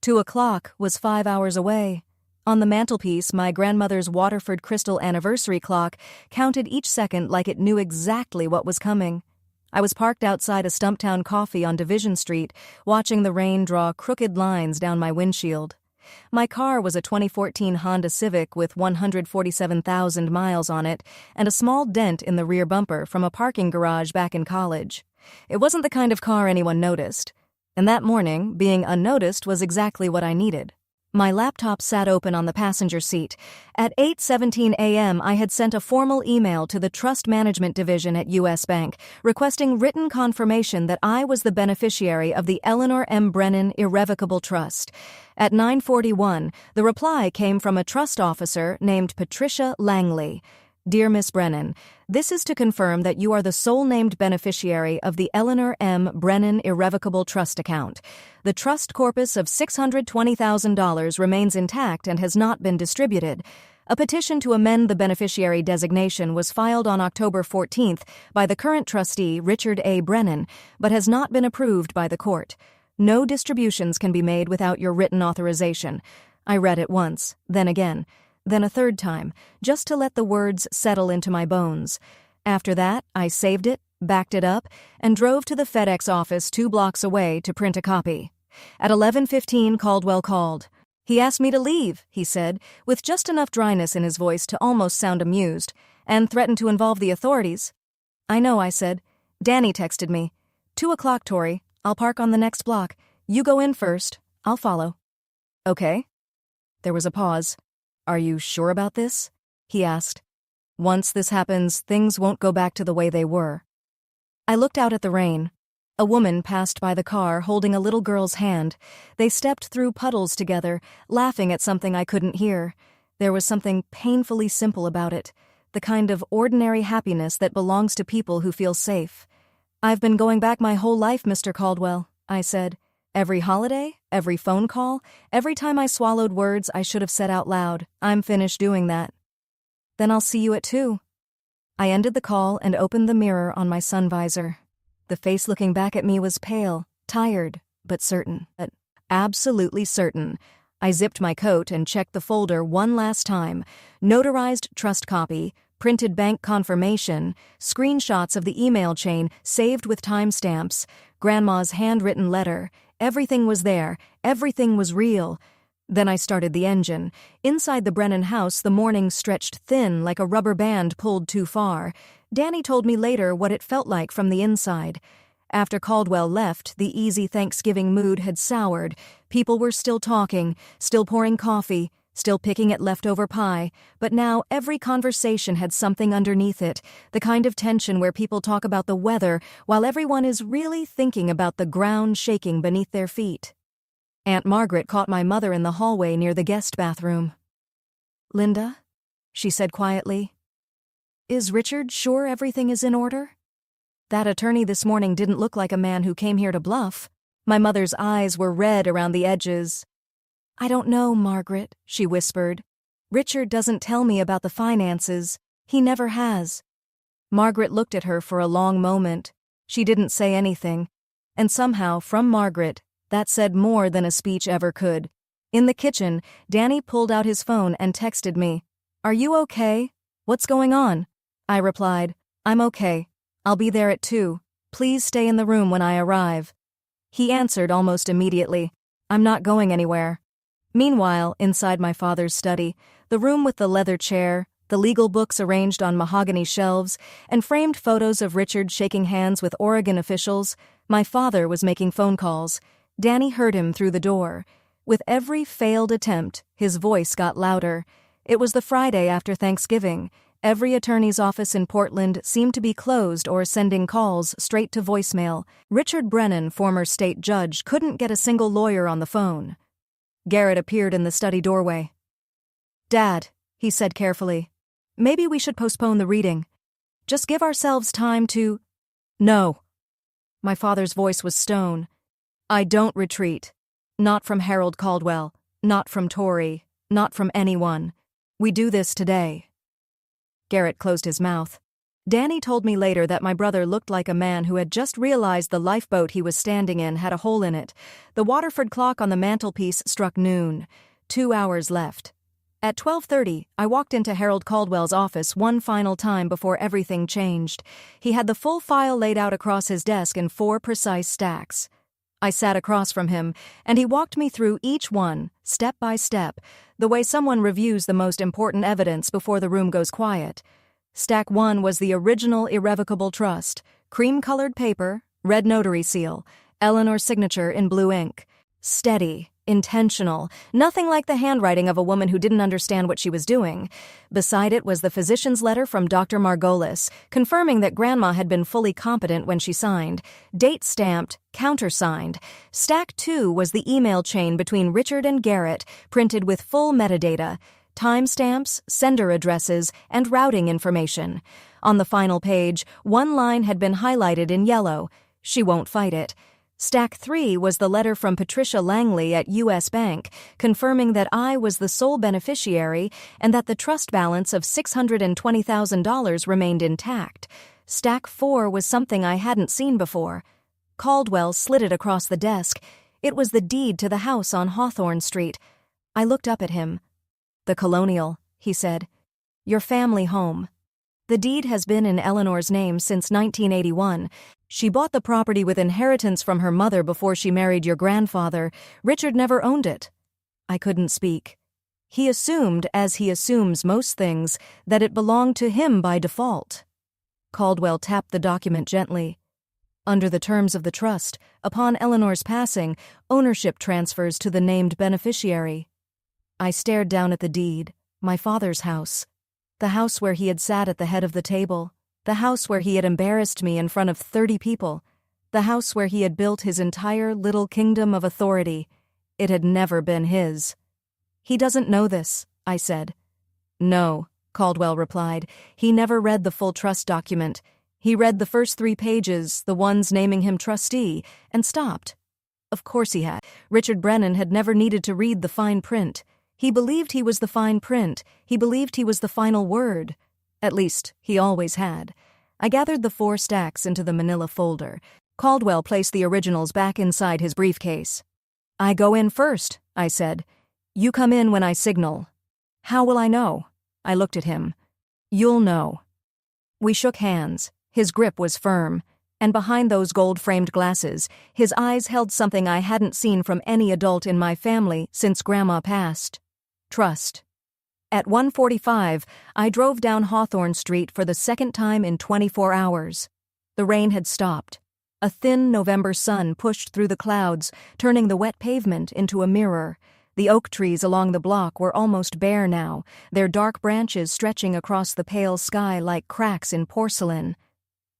2 o'clock was 5 hours away. On the mantelpiece, my grandmother's Waterford crystal anniversary clock counted each second like it knew exactly what was coming. I was parked outside a Stumptown Coffee on Division Street, watching the rain draw crooked lines down my windshield. My car was a 2014 Honda Civic with 147,000 miles on it and a small dent in the rear bumper from a parking garage back in college. It wasn't the kind of car anyone noticed. And that morning, being unnoticed was exactly what I needed. My laptop sat open on the passenger seat. At 8:17 a.m., I had sent a formal email to the Trust Management Division at U.S. Bank requesting written confirmation that I was the beneficiary of the Eleanor M. Brennan Irrevocable Trust. At 9:41, the reply came from a trust officer named Patricia Langley. Dear Miss Brennan, this is to confirm that you are the sole named beneficiary of the Eleanor M. Brennan Irrevocable Trust account. The trust corpus of $620,000 remains intact and has not been distributed. A petition to amend the beneficiary designation was filed on October 14th by the current trustee, Richard A. Brennan, but has not been approved by the court. No distributions can be made without your written authorization. I read it once, then again. Then a third time, just to let the words settle into my bones. After that, I saved it, backed it up, and drove to the FedEx office 2 blocks away to print a copy. At 11:15, Caldwell called. He asked me to leave, he said, with just enough dryness in his voice to almost sound amused, and threatened to involve the authorities. I know, I said. Danny texted me. 2 o'clock, Tori. I'll park on the next block. You go in first. I'll follow. Okay. There was a pause. Are you sure about this? He asked. Once this happens, things won't go back to the way they were. I looked out at the rain. A woman passed by the car holding a little girl's hand. They stepped through puddles together, laughing at something I couldn't hear. There was something painfully simple about it, the kind of ordinary happiness that belongs to people who feel safe. I've been going back my whole life, Mr. Caldwell, I said. Every holiday, every phone call, every time I swallowed words I should have said out loud, I'm finished doing that. Then I'll see you at 2. I ended the call and opened the mirror on my sun visor. The face looking back at me was pale, tired, but certain. Absolutely certain. I zipped my coat and checked the folder one last time. Notarized trust copy, printed bank confirmation, screenshots of the email chain saved with timestamps, Grandma's handwritten letter. Everything was there. Everything was real. Then I started the engine. Inside the Brennan house, the morning stretched thin like a rubber band pulled too far. Danny told me later what it felt like from the inside. After Caldwell left, the easy Thanksgiving mood had soured. People were still talking, still pouring coffee, still picking at leftover pie, but now every conversation had something underneath it, the kind of tension where people talk about the weather while everyone is really thinking about the ground shaking beneath their feet. Aunt Margaret caught my mother in the hallway near the guest bathroom. "Linda," she said quietly, "is Richard sure everything is in order? That attorney this morning didn't look like a man who came here to bluff." My mother's eyes were red around the edges. "I don't know, Margaret," she whispered. "Richard doesn't tell me about the finances. He never has." Margaret looked at her for a long moment. She didn't say anything. And somehow, from Margaret, that said more than a speech ever could. In the kitchen, Danny pulled out his phone and texted me. "Are you okay? What's going on?" I replied, "I'm okay. I'll be there at 2. Please stay in the room when I arrive." He answered almost immediately, "I'm not going anywhere." Meanwhile, inside my father's study, the room with the leather chair, the legal books arranged on mahogany shelves, and framed photos of Richard shaking hands with Oregon officials, my father was making phone calls. Danny heard him through the door. With every failed attempt, his voice got louder. It was the Friday after Thanksgiving. Every attorney's office in Portland seemed to be closed or sending calls straight to voicemail. Richard Brennan, former state judge, couldn't get a single lawyer on the phone. Garrett appeared in the study doorway. "Dad," he said carefully, "maybe we should postpone the reading. Just give ourselves time to—" "No." My father's voice was stone. "I don't retreat. Not from Harold Caldwell, not from Tori, not from anyone. We do this today." Garrett closed his mouth. Danny told me later that my brother looked like a man who had just realized the lifeboat he was standing in had a hole in it. The Waterford clock on the mantelpiece struck noon. 2 hours left. At 12:30, I walked into Harold Caldwell's office one final time before everything changed. He had the full file laid out across his desk in 4 precise stacks. I sat across from him, and he walked me through each one, step by step, the way someone reviews the most important evidence before the room goes quiet. Stack 1 was the original irrevocable trust, cream-colored paper, red notary seal, Eleanor's signature in blue ink. Steady, intentional, nothing like the handwriting of a woman who didn't understand what she was doing. Beside it was the physician's letter from Dr. Margolis, confirming that Grandma had been fully competent when she signed. Date stamped, countersigned. Stack 2 was the email chain between Richard and Garrett, printed with full metadata, timestamps, sender addresses, and routing information. On the final page, one line had been highlighted in yellow. She won't fight it. Stack 3 was the letter from Patricia Langley at U.S. Bank, confirming that I was the sole beneficiary and that the trust balance of $620,000 remained intact. Stack 4 was something I hadn't seen before. Caldwell slid it across the desk. It was the deed to the house on Hawthorne Street. I looked up at him. "The Colonial," he said. "Your family home. The deed has been in Eleanor's name since 1981. She bought the property with inheritance from her mother before she married your grandfather. Richard never owned it." I couldn't speak. He assumed, as he assumes most things, that it belonged to him by default. Caldwell tapped the document gently. "Under the terms of the trust, upon Eleanor's passing, ownership transfers to the named beneficiary." I stared down at the deed, my father's house. The house where he had sat at the head of the table. The house where he had embarrassed me in front of 30 people. The house where he had built his entire little kingdom of authority. It had never been his. "He doesn't know this," I said. "No," Caldwell replied. "He never read the full trust document. He read the first 3 pages, the ones naming him trustee, and stopped." Of course he had. Richard Brennan had never needed to read the fine print. He believed he was the fine print. He believed he was the final word. At least, he always had. I gathered the 4 stacks into the manila folder. Caldwell placed the originals back inside his briefcase. "I go in first," I said. "You come in when I signal." "How will I know?" I looked at him. "You'll know." We shook hands. His grip was firm. And behind those gold-framed glasses, his eyes held something I hadn't seen from any adult in my family since Grandma passed. Trust. At 1:45, I drove down Hawthorne Street for the second time in 24 hours. The rain had stopped. A thin November sun pushed through the clouds, turning the wet pavement into a mirror. The oak trees along the block were almost bare now, their dark branches stretching across the pale sky like cracks in porcelain.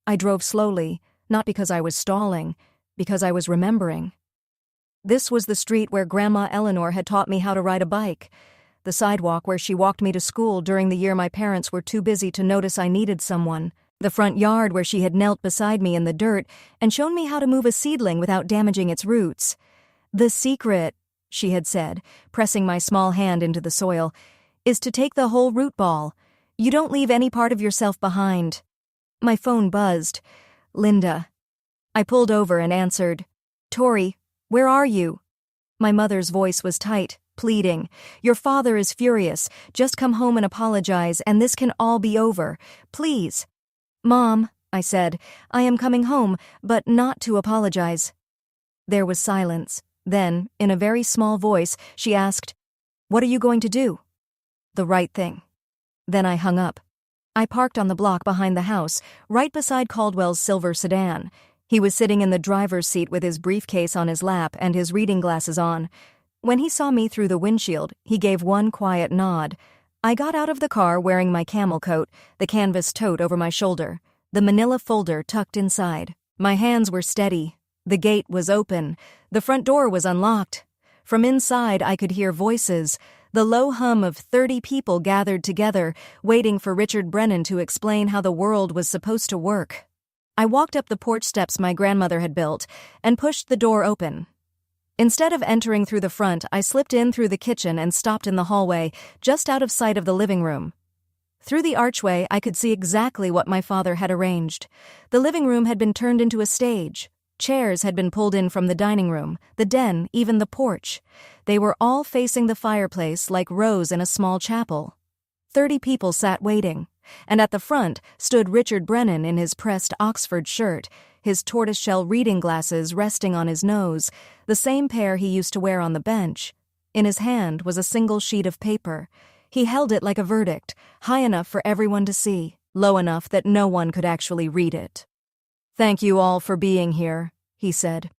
I drove slowly, not because I was stalling, because I was remembering. This was the street where Grandma Eleanor had taught me how to ride a bike, the sidewalk where she walked me to school during the year my parents were too busy to notice I needed someone, the front yard where she had knelt beside me in the dirt and shown me how to move a seedling without damaging its roots. "The secret," she had said, pressing my small hand into the soil, "is to take the whole root ball. You don't leave any part of yourself behind." My phone buzzed. "Linda." I pulled over and answered. "Tori, where are you?" My mother's voice was tight, pleading. "Your father is furious. Just come home and apologize, and this can all be over. Please." "Mom," I said, "I am coming home, but not to apologize." There was silence. Then, in a very small voice, she asked, "What are you going to do?" "The right thing." Then I hung up. I parked on the block behind the house, right beside Caldwell's silver sedan. He was sitting in the driver's seat with his briefcase on his lap and his reading glasses on. When he saw me through the windshield, he gave one quiet nod. I got out of the car wearing my camel coat, the canvas tote over my shoulder, the manila folder tucked inside. My hands were steady. The gate was open. The front door was unlocked. From inside, I could hear voices, the low hum of 30 people gathered together, waiting for Richard Brennan to explain how the world was supposed to work. I walked up the porch steps my grandmother had built and pushed the door open. Instead of entering through the front, I slipped in through the kitchen and stopped in the hallway, just out of sight of the living room. Through the archway, I could see exactly what my father had arranged. The living room had been turned into a stage. Chairs had been pulled in from the dining room, the den, even the porch. They were all facing the fireplace like rows in a small chapel. 30 people sat waiting, and at the front stood Richard Brennan in his pressed Oxford shirt, his tortoiseshell reading glasses resting on his nose, the same pair he used to wear on the bench. In his hand was a single sheet of paper. He held it like a verdict, high enough for everyone to see, low enough that no one could actually read it. "Thank you all for being here," he said.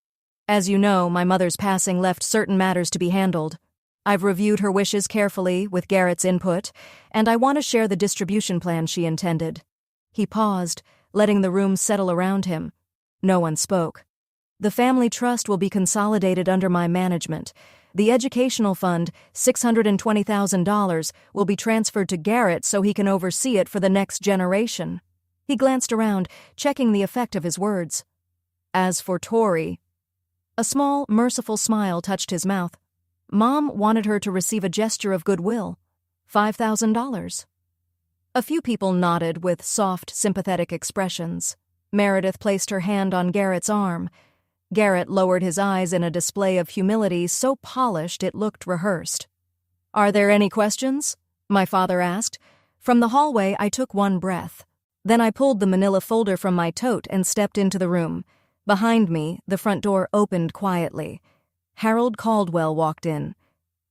"As you know, my mother's passing left certain matters to be handled. I've reviewed her wishes carefully with Garrett's input, and I want to share the distribution plan she intended." He paused, letting the room settle around him. No one spoke. "The family trust will be consolidated under my management. The educational fund, $620,000, will be transferred to Garrett so he can oversee it for the next generation." He glanced around, checking the effect of his words. "As for Tori..." A small, merciful smile touched his mouth. "Mom wanted her to receive a gesture of goodwill. $5,000. A few people nodded with soft, sympathetic expressions. Meredith placed her hand on Garrett's arm. Garrett lowered his eyes in a display of humility so polished it looked rehearsed. "Are there any questions?" my father asked. From the hallway, I took one breath. Then I pulled the manila folder from my tote and stepped into the room. Behind me, the front door opened quietly. Harold Caldwell walked in.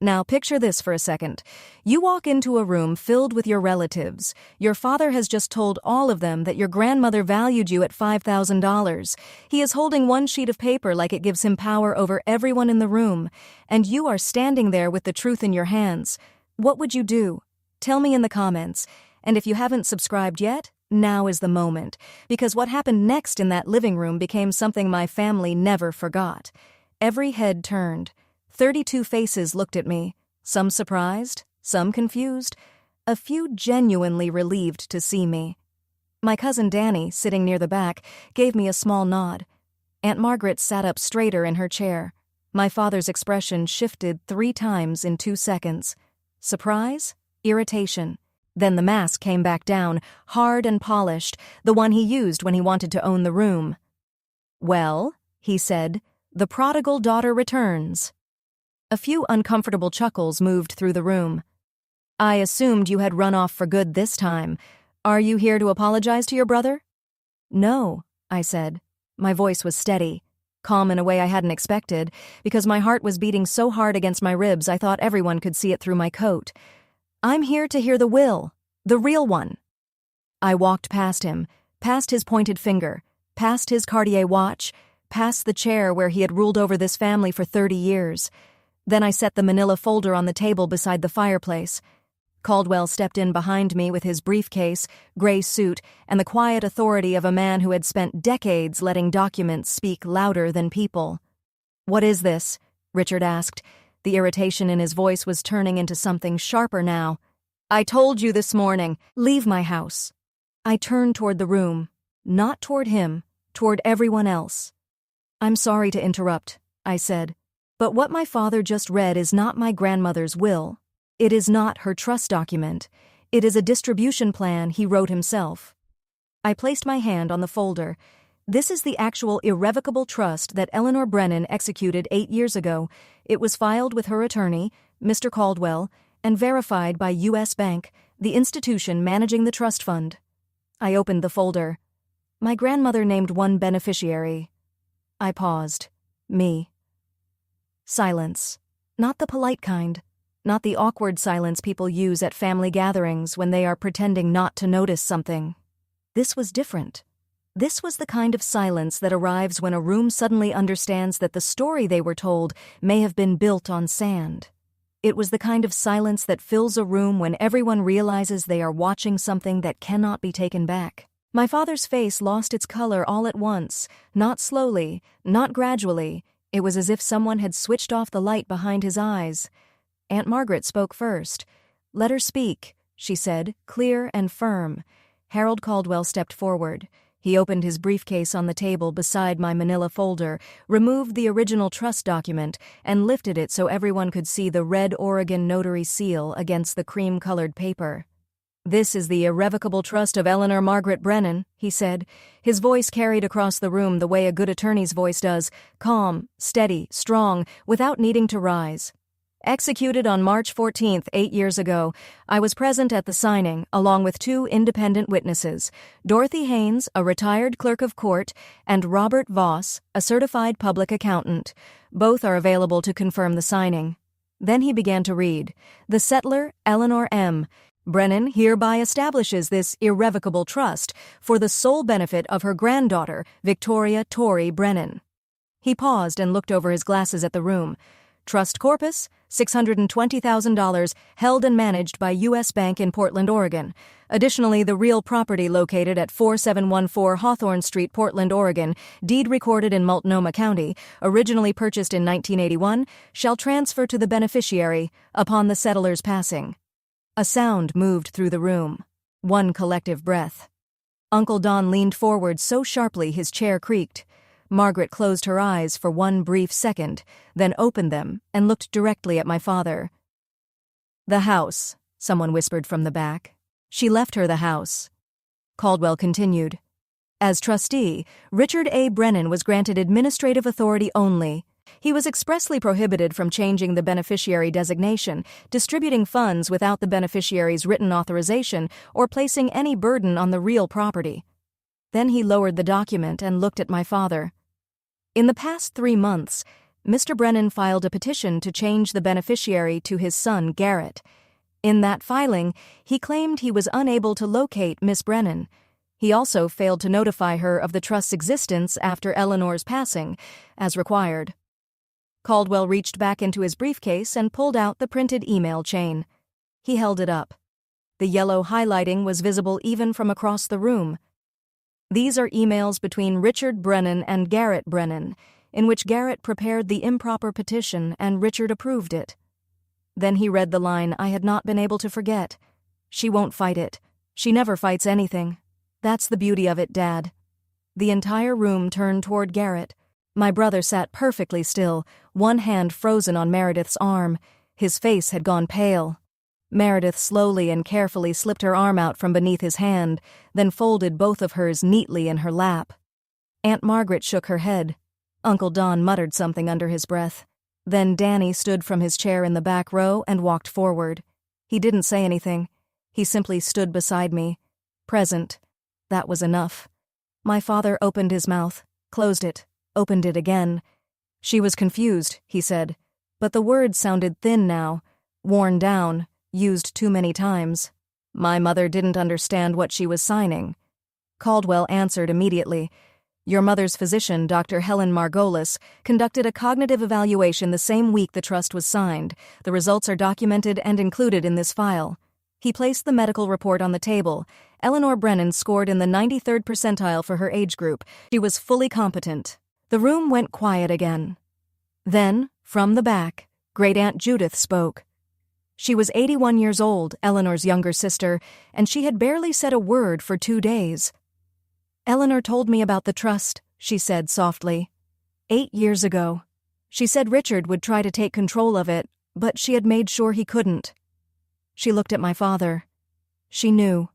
Now picture this for a second. You walk into a room filled with your relatives. Your father has just told all of them that your grandmother valued you at $5,000. He is holding one sheet of paper like it gives him power over everyone in the room. And you are standing there with the truth in your hands. What would you do? Tell me in the comments. And if you haven't subscribed yet, now is the moment, because what happened next in that living room became something my family never forgot. Every head turned. 32 faces looked at me, some surprised, some confused, a few genuinely relieved to see me. My cousin Danny, sitting near the back, gave me a small nod. Aunt Margaret sat up straighter in her chair. My father's expression shifted 3 times in 2 seconds. Surprise, irritation. Then the mask came back down, hard and polished, the one he used when he wanted to own the room. "Well," he said, "the prodigal daughter returns." A few uncomfortable chuckles moved through the room. "I assumed you had run off for good this time. Are you here to apologize to your brother?" "No," I said. My voice was steady, calm in a way I hadn't expected, because my heart was beating so hard against my ribs I thought everyone could see it through my coat. "I'm here to hear the will, the real one." I walked past him, past his pointed finger, past his Cartier watch, past the chair where he had ruled over this family for 30 years. Then I set the manila folder on the table beside the fireplace. Caldwell stepped in behind me with his briefcase, gray suit, and the quiet authority of a man who had spent decades letting documents speak louder than people. "What is this?" Richard asked. The irritation in his voice was turning into something sharper now. "I told you this morning, leave my house." I turned toward the room, not toward him, toward everyone else. "I'm sorry to interrupt," I said, "but what my father just read is not my grandmother's will. It is not her trust document. It is a distribution plan he wrote himself." I placed my hand on the folder. "This is the actual irrevocable trust that Eleanor Brennan executed 8 years ago. It was filed with her attorney, Mr. Caldwell, and verified by U.S. Bank, the institution managing the trust fund." I opened the folder. "My grandmother named one beneficiary." I paused. "Me." Silence. Not the polite kind. Not the awkward silence people use at family gatherings when they are pretending not to notice something. This was different. This was the kind of silence that arrives when a room suddenly understands that the story they were told may have been built on sand. It was the kind of silence that fills a room when everyone realizes they are watching something that cannot be taken back. My father's face lost its color all at once, not slowly, not gradually. It was as if someone had switched off the light behind his eyes. Aunt Margaret spoke first. "Let her speak," she said, clear and firm. Harold Caldwell stepped forward. He opened his briefcase on the table beside my manila folder, removed the original trust document, and lifted it so everyone could see the red Oregon notary seal against the cream-colored paper. "This is the irrevocable trust of Eleanor Margaret Brennan," he said. His voice carried across the room the way a good attorney's voice does, calm, steady, strong, without needing to rise. "Executed on March 14th, 8 years ago. I was present at the signing, along with 2 independent witnesses, Dorothy Haynes, a retired clerk of court, and Robert Voss, a certified public accountant. Both are available to confirm the signing." Then he began to read. "The settler, Eleanor M. Brennan hereby establishes this irrevocable trust for the sole benefit of her granddaughter, Victoria Torrey Brennan." He paused and looked over his glasses at the room. "Trust corpus, $620,000, held and managed by U.S. Bank in Portland, Oregon. Additionally, the real property located at 4714 Hawthorne Street, Portland, Oregon, deed recorded in Multnomah County, originally purchased in 1981, shall transfer to the beneficiary upon the settler's passing." A sound moved through the room. One collective breath. Uncle Don leaned forward so sharply his chair creaked. Margaret closed her eyes for one brief second, then opened them and looked directly at my father. "The house," someone whispered from the back. "She left her the house." Caldwell continued. "As trustee, Richard A. Brennan was granted administrative authority only. He was expressly prohibited from changing the beneficiary designation, distributing funds without the beneficiary's written authorization, or placing any burden on the real property." Then he lowered the document and looked at my father. "In the past 3 months, Mr. Brennan filed a petition to change the beneficiary to his son, Garrett. In that filing, he claimed he was unable to locate Miss Brennan. He also failed to notify her of the trust's existence after Eleanor's passing, as required." Caldwell reached back into his briefcase and pulled out the printed email chain. He held it up. The yellow highlighting was visible even from across the room. "These are emails between Richard Brennan and Garrett Brennan, in which Garrett prepared the improper petition and Richard approved it." Then he read the line I had not been able to forget. "She won't fight it. She never fights anything. That's the beauty of it, Dad." The entire room turned toward Garrett. My brother sat perfectly still, one hand frozen on Meredith's arm. His face had gone pale. Meredith slowly and carefully slipped her arm out from beneath his hand, then folded both of hers neatly in her lap. Aunt Margaret shook her head. Uncle Don muttered something under his breath. Then Danny stood from his chair in the back row and walked forward. He didn't say anything. He simply stood beside me. Present. That was enough. My father opened his mouth, closed it, opened it again. "She was confused," he said, but the words sounded thin now, worn down, used too many times. "My mother didn't understand what she was signing." Caldwell answered immediately. Your mother's physician, Dr. Helen Margolis, conducted a cognitive evaluation the same week the trust was signed. The results are documented and included in this file. He placed the medical report on the table. Eleanor Brennan scored in the 93rd percentile for her age group. She was fully competent. The room went quiet again. Then, from the back, Great Aunt Judith spoke. She was 81 years old, Eleanor's younger sister, and she had barely said a word for 2 days. Eleanor told me about the trust, she said softly. 8 years ago. She said Richard would try to take control of it, but she had made sure he couldn't. She looked at my father. She knew.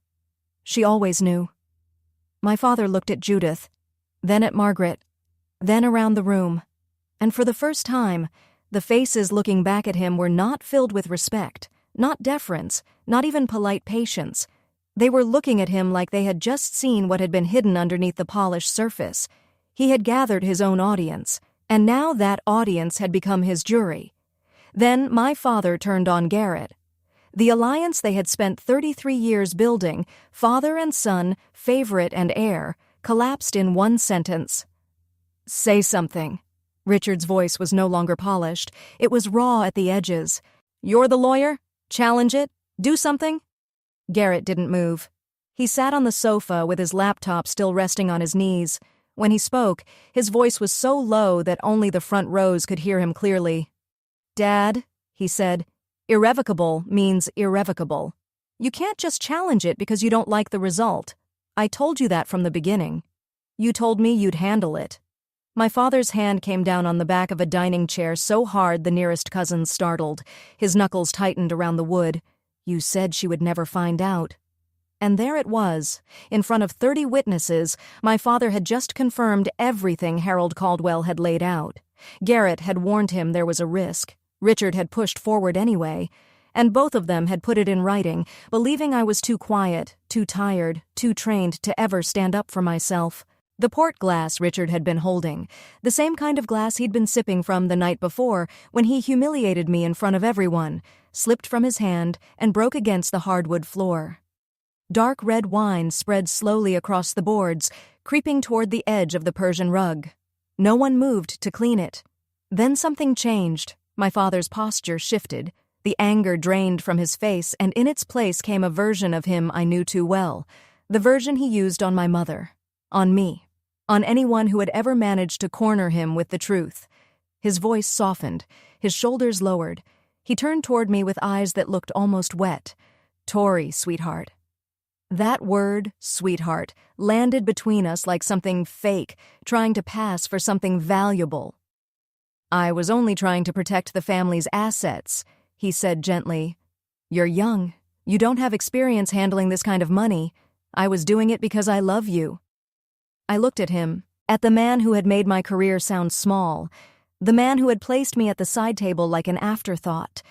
She always knew. My father looked at Judith, then at Margaret, then around the room, and for the first time, the faces looking back at him were not filled with respect, not deference, not even polite patience. They were looking at him like they had just seen what had been hidden underneath the polished surface. He had gathered his own audience, and now that audience had become his jury. Then my father turned on Garrett. The alliance they had spent 33 years building, father and son, favorite and heir, collapsed in one sentence. "Say something." Richard's voice was no longer polished. It was raw at the edges. "You're the lawyer? Challenge it? Do something?" Garrett didn't move. He sat on the sofa with his laptop still resting on his knees. When he spoke, his voice was so low that only the front rows could hear him clearly. "Dad," he said, "irrevocable means irrevocable. You can't just challenge it because you don't like the result. I told you that from the beginning. You told me you'd handle it." My father's hand came down on the back of a dining chair so hard the nearest cousins startled. His knuckles tightened around the wood. "You said she would never find out." And there it was. In front of 30 witnesses, my father had just confirmed everything Harold Caldwell had laid out. Garrett had warned him there was a risk. Richard had pushed forward anyway. And both of them had put it in writing, believing I was too quiet, too tired, too trained to ever stand up for myself. The port glass Richard had been holding, the same kind of glass he'd been sipping from the night before when he humiliated me in front of everyone, slipped from his hand and broke against the hardwood floor. Dark red wine spread slowly across the boards, creeping toward the edge of the Persian rug. No one moved to clean it. Then something changed. My father's posture shifted. The anger drained from his face, and in its place came a version of him I knew too well, the version he used on my mother, on me. On anyone who had ever managed to corner him with the truth. His voice softened, his shoulders lowered. He turned toward me with eyes that looked almost wet. "Tori, sweetheart." That word, sweetheart, landed between us like something fake, trying to pass for something valuable. "I was only trying to protect the family's assets," he said gently. "You're young. You don't have experience handling this kind of money. I was doing it because I love you." I looked at him, at the man who had made my career sound small, the man who had placed me at the side table like an afterthought,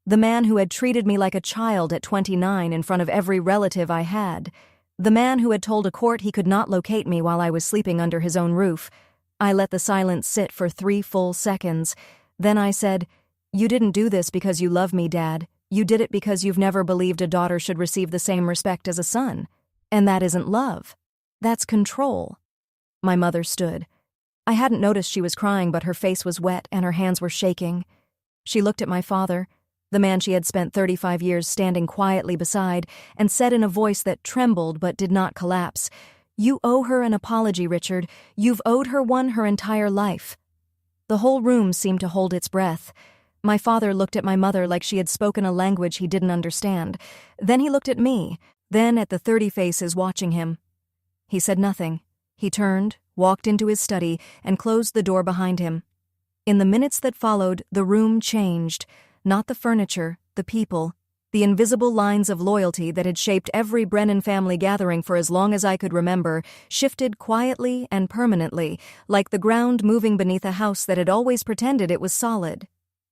the man who had treated me like a child at 29 in front of every relative I had, the man who had told a court he could not locate me while I was sleeping under his own roof. I let the silence sit for 3 full seconds. Then I said, "You didn't do this because you love me, Dad. You did it because you've never believed a daughter should receive the same respect as a son. And that isn't love. That's control." My mother stood. I hadn't noticed she was crying, but her face was wet and her hands were shaking. She looked at my father, the man she had spent 35 years standing quietly beside, and said in a voice that trembled but did not collapse, "You owe her an apology, Richard. You've owed her one her entire life." The whole room seemed to hold its breath. My father looked at my mother like she had spoken a language he didn't understand. Then he looked at me, then at the 30 faces watching him. He said nothing. He turned, walked into his study, and closed the door behind him. In the minutes that followed, the room changed. Not the furniture, the people, the invisible lines of loyalty that had shaped every Brennan family gathering for as long as I could remember, shifted quietly and permanently, like the ground moving beneath a house that had always pretended it was solid.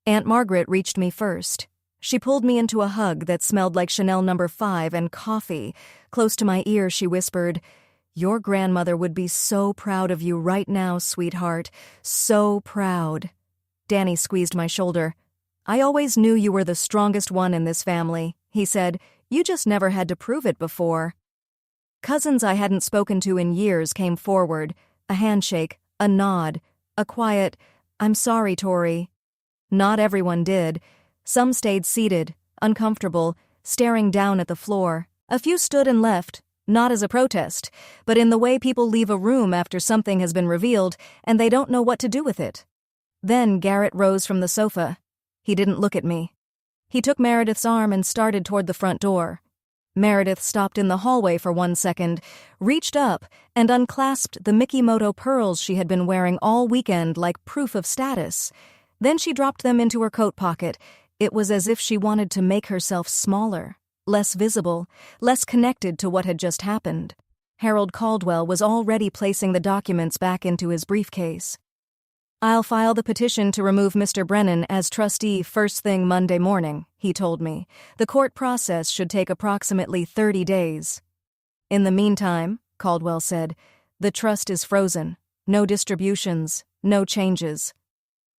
Aunt Margaret reached me first. She pulled me into a hug that smelled like Chanel No. 5 and coffee. Close to my ear, she whispered, "Your grandmother would be so proud of you right now, sweetheart. So proud." Danny squeezed my shoulder. "I always knew you were the strongest one in this family," he said. "You just never had to prove it before." Cousins I hadn't spoken to in years came forward. A handshake, a nod, a quiet, "I'm sorry, Tori." Not everyone did. Some stayed seated, uncomfortable, staring down at the floor. A few stood and left, not as a protest, but in the way people leave a room after something has been revealed and they don't know what to do with it. Then Garrett rose from the sofa. He didn't look at me. He took Meredith's arm and started toward the front door. Meredith stopped in the hallway for 1 second, reached up, and unclasped the Mikimoto pearls she had been wearing all weekend like proof of status. Then she dropped them into her coat pocket. It was as if she wanted to make herself smaller, less visible, less connected to what had just happened. Harold Caldwell was already placing the documents back into his briefcase. "I'll file the petition to remove Mr. Brennan as trustee first thing Monday morning," he told me. "The court process should take approximately 30 days. "In the meantime," Caldwell said, "the trust is frozen. No distributions, no changes."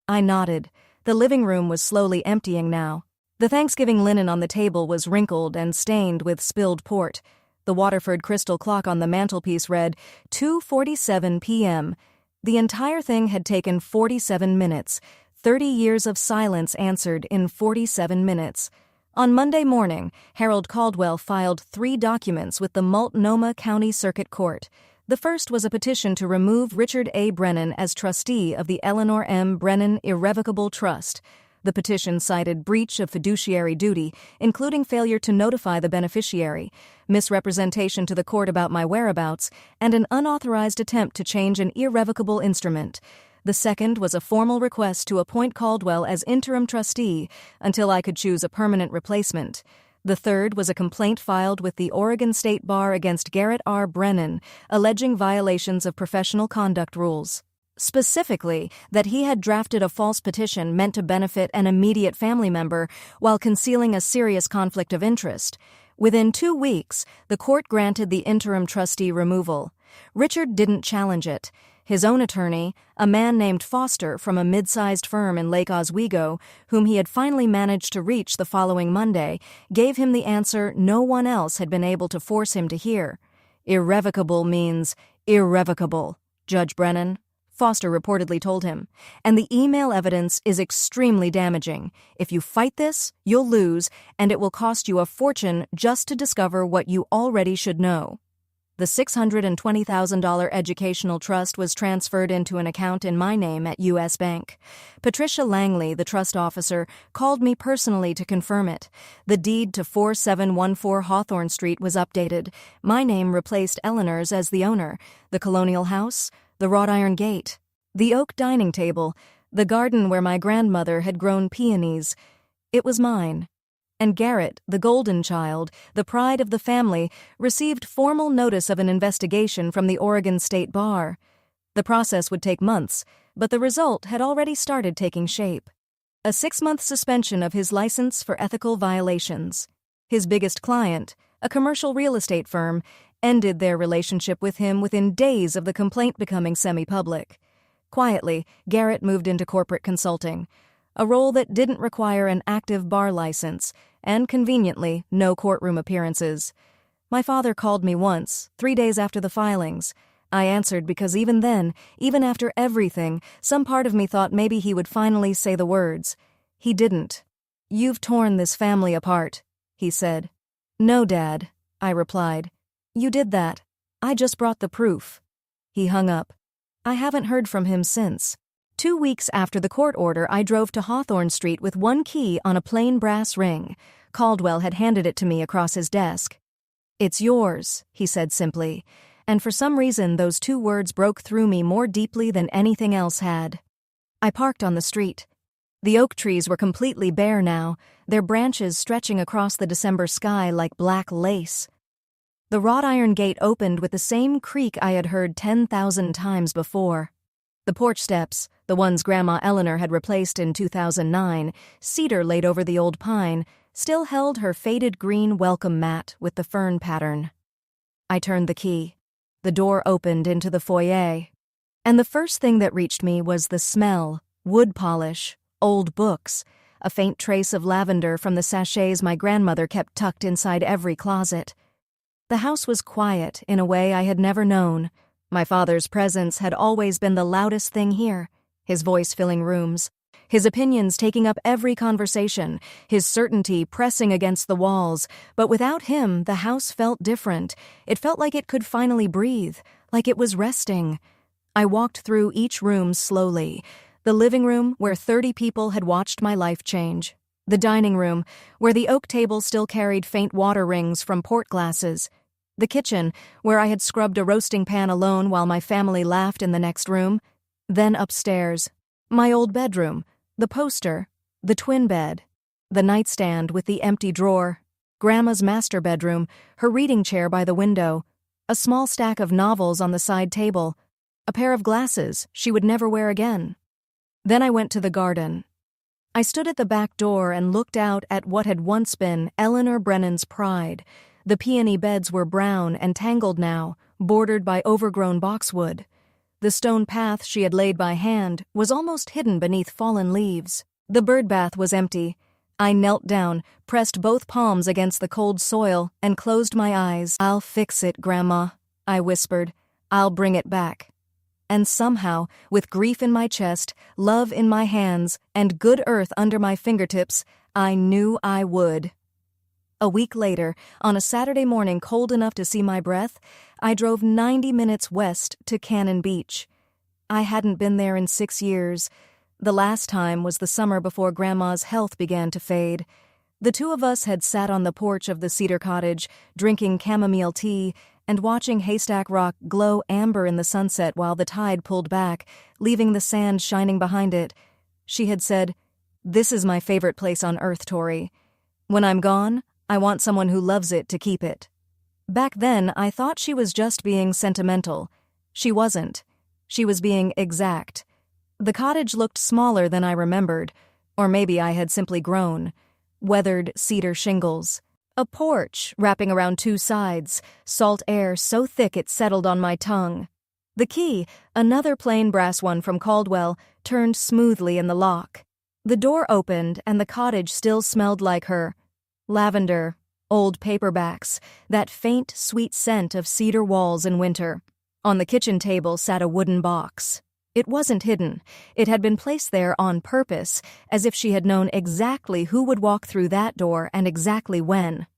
I nodded. The living room was slowly emptying now. The Thanksgiving linen on the table was wrinkled and stained with spilled port. The Waterford crystal clock on the mantelpiece read 2:47 p.m. The entire thing had taken 47 minutes. 30 years of silence answered in 47 minutes. On Monday morning, Harold Caldwell filed 3 documents with the Multnomah County Circuit Court. The first was a petition to remove Richard A. Brennan as trustee of the Eleanor M. Brennan Irrevocable Trust. The petition cited breach of fiduciary duty, including failure to notify the beneficiary, misrepresentation to the court about my whereabouts, and an unauthorized attempt to change an irrevocable instrument. The second was a formal request to appoint Caldwell as interim trustee until I could choose a permanent replacement. The third was a complaint filed with the Oregon State Bar against Garrett R. Brennan, alleging violations of professional conduct rules. Specifically, that he had drafted a false petition meant to benefit an immediate family member while concealing a serious conflict of interest. Within 2 weeks, the court granted the interim trustee removal. Richard didn't challenge it. His own attorney, a man named Foster from a mid-sized firm in Lake Oswego, whom he had finally managed to reach the following Monday, gave him the answer no one else had been able to force him to hear. "Irrevocable means irrevocable, Judge Brennan," Foster reportedly told him, "and the email evidence is extremely damaging. If you fight this, you'll lose, and it will cost you a fortune just to discover what you already should know." The $620,000 educational trust was transferred into an account in my name at U.S. Bank. Patricia Langley, the trust officer, called me personally to confirm it. The deed to 4714 Hawthorne Street was updated. My name replaced Eleanor's as the owner. The colonial house, the wrought iron gate, the oak dining table, the garden where my grandmother had grown peonies. It was mine. And Garrett, the golden child, the pride of the family, received formal notice of an investigation from the Oregon State Bar. The process would take months, but the result had already started taking shape. A 6-month suspension of his license for ethical violations. His biggest client, a commercial real estate firm, ended their relationship with him within days of the complaint becoming semi-public. Quietly, Garrett moved into corporate consulting, a role that didn't require an active bar license, and conveniently, no courtroom appearances. My father called me once, 3 days after the filings. I answered because even then, even after everything, some part of me thought maybe he would finally say the words. He didn't. "You've torn this family apart," he said. "No, Dad," I replied. "You did that. I just brought the proof." He hung up. I haven't heard from him since. 2 weeks after the court order, I drove to Hawthorne Street with one key on a plain brass ring. Caldwell had handed it to me across his desk. "It's yours," he said simply, and for some reason those 2 words broke through me more deeply than anything else had. I parked on the street. The oak trees were completely bare now, their branches stretching across the December sky like black lace. The wrought iron gate opened with the same creak I had heard 10,000 times before. The porch steps, the ones Grandma Eleanor had replaced in 2009, cedar laid over the old pine, still held her faded green welcome mat with the fern pattern. I turned the key. The door opened into the foyer. And the first thing that reached me was the smell, wood polish, old books, a faint trace of lavender from the sachets my grandmother kept tucked inside every closet. The house was quiet in a way I had never known, My father's presence had always been the loudest thing here, his voice filling rooms, his opinions taking up every conversation, his certainty pressing against the walls. But without him, the house felt different. It felt like it could finally breathe, like it was resting. I walked through each room slowly. The living room, where 30 people had watched my life change. The dining room, where the oak table still carried faint water rings from port glasses. The kitchen, where I had scrubbed a roasting pan alone while my family laughed in the next room. Then upstairs. My old bedroom, the poster, the twin bed, the nightstand with the empty drawer, Grandma's master bedroom, her reading chair by the window, a small stack of novels on the side table, a pair of glasses she would never wear again. Then I went to the garden. I stood at the back door and looked out at what had once been Eleanor Brennan's pride. The peony beds were brown and tangled now, bordered by overgrown boxwood. The stone path she had laid by hand was almost hidden beneath fallen leaves. The birdbath was empty. I knelt down, pressed both palms against the cold soil, and closed my eyes. "I'll fix it, Grandma," I whispered. "I'll bring it back." And somehow, with grief in my chest, love in my hands, and good earth under my fingertips, I knew I would. A week later, on a Saturday morning cold enough to see my breath, I drove 90 minutes west to Cannon Beach. I hadn't been there in 6 years. The last time was the summer before Grandma's health began to fade. The two of us had sat on the porch of the cedar cottage, drinking chamomile tea and watching Haystack Rock glow amber in the sunset while the tide pulled back, leaving the sand shining behind it. She had said, "This is my favorite place on earth, Tori. When I'm gone, I want someone who loves it to keep it." Back then, I thought she was just being sentimental. She wasn't. She was being exact. The cottage looked smaller than I remembered, or maybe I had simply grown. Weathered cedar shingles. A porch wrapping around 2 sides, salt air so thick it settled on my tongue. The key, another plain brass one from Caldwell, turned smoothly in the lock. The door opened and the cottage still smelled like her. Lavender, old paperbacks, that faint, sweet scent of cedar walls in winter. On the kitchen table sat a wooden box. It wasn't hidden. It had been placed there on purpose, as if she had known exactly who would walk through that door and exactly when.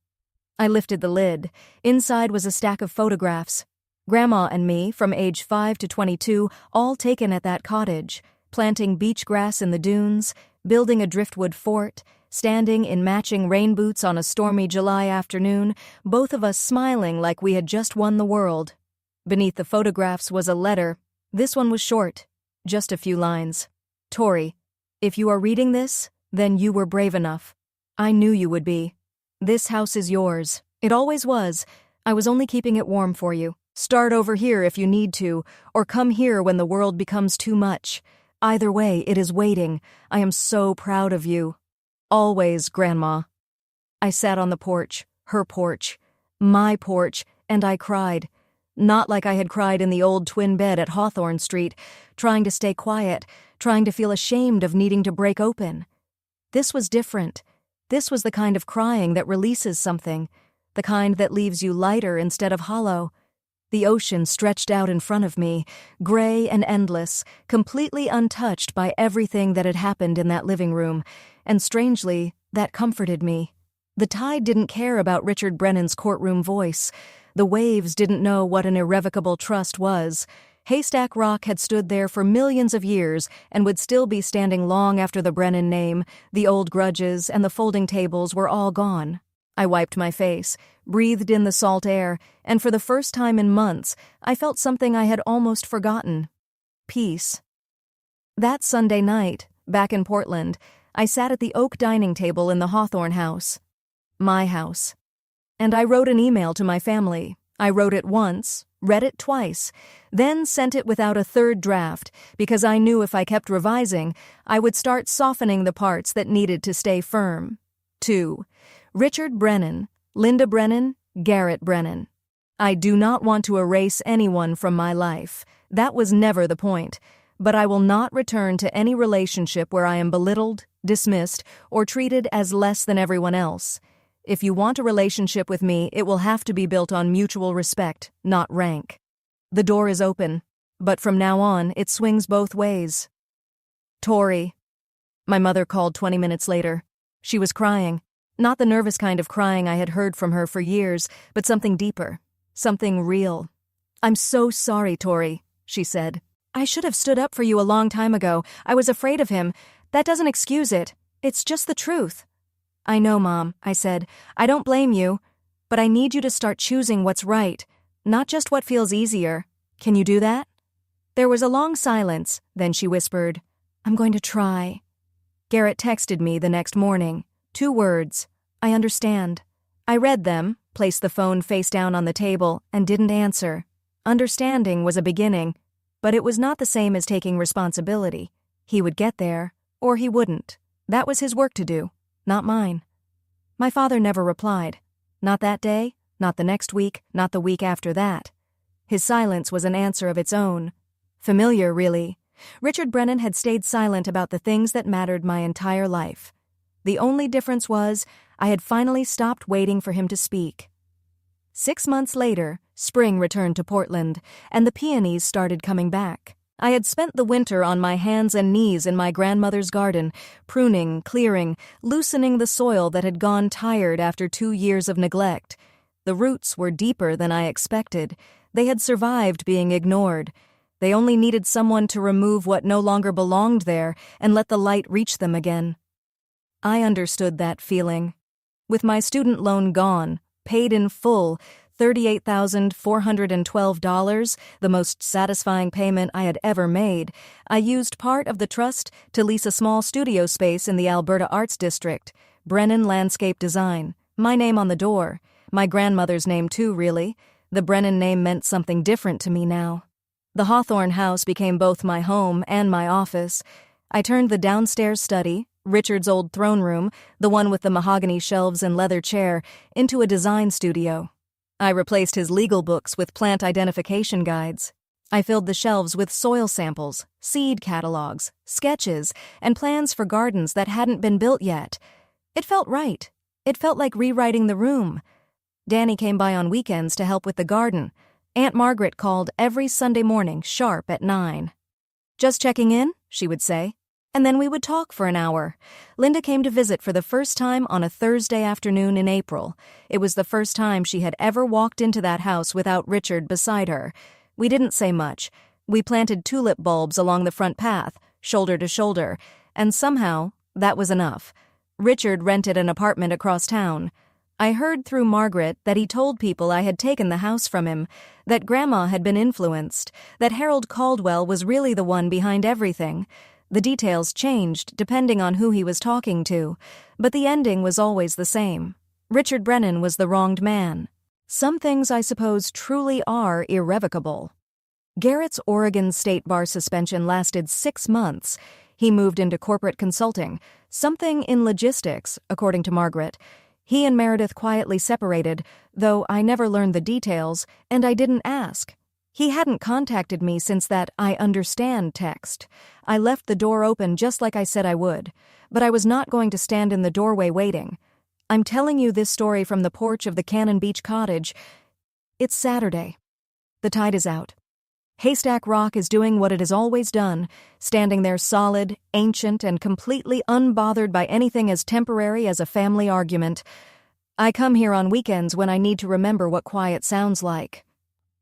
I lifted the lid. Inside was a stack of photographs. Grandma and me, from age 5 to 22, all taken at that cottage, planting beach grass in the dunes, building a driftwood fort, standing in matching rain boots on a stormy July afternoon, both of us smiling like we had just won the world. Beneath the photographs was a letter. This one was short, just a few lines. "Tori, if you are reading this, then you were brave enough. I knew you would be. This house is yours. It always was. I was only keeping it warm for you. Start over here if you need to, or come here when the world becomes too much. Either way, it is waiting. I am so proud of you. Always, Grandma." I sat on the porch, her porch, my porch, and I cried. Not like I had cried in the old twin bed at Hawthorne Street, trying to stay quiet, trying to feel ashamed of needing to break open. This was different. This was the kind of crying that releases something, the kind that leaves you lighter instead of hollow. The ocean stretched out in front of me, gray and endless, completely untouched by everything that had happened in that living room, and strangely, that comforted me. The tide didn't care about Richard Brennan's courtroom voice. The waves didn't know what an irrevocable trust was. Haystack Rock had stood there for millions of years and would still be standing long after the Brennan name, the old grudges, and the folding tables were all gone. I wiped my face, breathed in the salt air, and for the first time in months, I felt something I had almost forgotten. Peace. That Sunday night, back in Portland, I sat at the oak dining table in the Hawthorne house. My house. And I wrote an email to my family. I wrote it once, read it twice, then sent it without a third draft because I knew if I kept revising, I would start softening the parts that needed to stay firm. 2. Richard Brennan, Linda Brennan, Garrett Brennan. I do not want to erase anyone from my life. That was never the point. But I will not return to any relationship where I am belittled, dismissed, or treated as less than everyone else. If you want a relationship with me, it will have to be built on mutual respect, not rank. The door is open, but from now on, it swings both ways. Tori. My mother called 20 minutes later. She was crying. Not the nervous kind of crying I had heard from her for years, but something deeper. Something real. "I'm so sorry, Tori," she said. "I should have stood up for you a long time ago. I was afraid of him. That doesn't excuse it. It's just the truth." "I know, Mom," I said. "I don't blame you. But I need you to start choosing what's right, not just what feels easier. Can you do that?" There was a long silence, then she whispered, "I'm going to try." Garrett texted me the next morning. 2 words. "I understand." I read them, placed the phone face down on the table, and didn't answer. Understanding was a beginning, but it was not the same as taking responsibility. He would get there, or he wouldn't. That was his work to do, not mine. My father never replied. Not that day, not the next week, not the week after that. His silence was an answer of its own. Familiar, really. Richard Brennan had stayed silent about the things that mattered my entire life. The only difference was I had finally stopped waiting for him to speak. 6 months later, spring returned to Portland, and the peonies started coming back. I had spent the winter on my hands and knees in my grandmother's garden, pruning, clearing, loosening the soil that had gone tired after 2 years of neglect. The roots were deeper than I expected. They had survived being ignored. They only needed someone to remove what no longer belonged there and let the light reach them again. I understood that feeling. With my student loan gone, paid in full, $38,412, the most satisfying payment I had ever made, I used part of the trust to lease a small studio space in the Alberta Arts District, Brennan Landscape Design, my name on the door, my grandmother's name too, really. The Brennan name meant something different to me now. The Hawthorne house became both my home and my office. I turned the downstairs study, Richard's old throne room, the one with the mahogany shelves and leather chair, into a design studio. I replaced his legal books with plant identification guides. I filled the shelves with soil samples, seed catalogs, sketches, and plans for gardens that hadn't been built yet. It felt right. It felt like rewriting the room. Danny came by on weekends to help with the garden. Aunt Margaret called every Sunday morning sharp at 9. "Just checking in," she would say. And then we would talk for an hour. Linda came to visit for the first time on a Thursday afternoon in April. It was the first time she had ever walked into that house without Richard beside her. We didn't say much. We planted tulip bulbs along the front path, shoulder to shoulder, and somehow that was enough. Richard rented an apartment across town. I heard through Margaret that he told people I had taken the house from him, that Grandma had been influenced, that Harold Caldwell was really the one behind everything. The details changed depending on who he was talking to, but the ending was always the same. Richard Brennan was the wronged man. Some things, I suppose, truly are irrevocable. Garrett's Oregon State Bar suspension lasted 6 months. He moved into corporate consulting, something in logistics, according to Margaret. He and Meredith quietly separated, though I never learned the details, and I didn't ask. He hadn't contacted me since that "I understand" text. I left the door open just like I said I would, but I was not going to stand in the doorway waiting. I'm telling you this story from the porch of the Cannon Beach cottage. It's Saturday. The tide is out. Haystack Rock is doing what it has always done, standing there solid, ancient, and completely unbothered by anything as temporary as a family argument. I come here on weekends when I need to remember what quiet sounds like.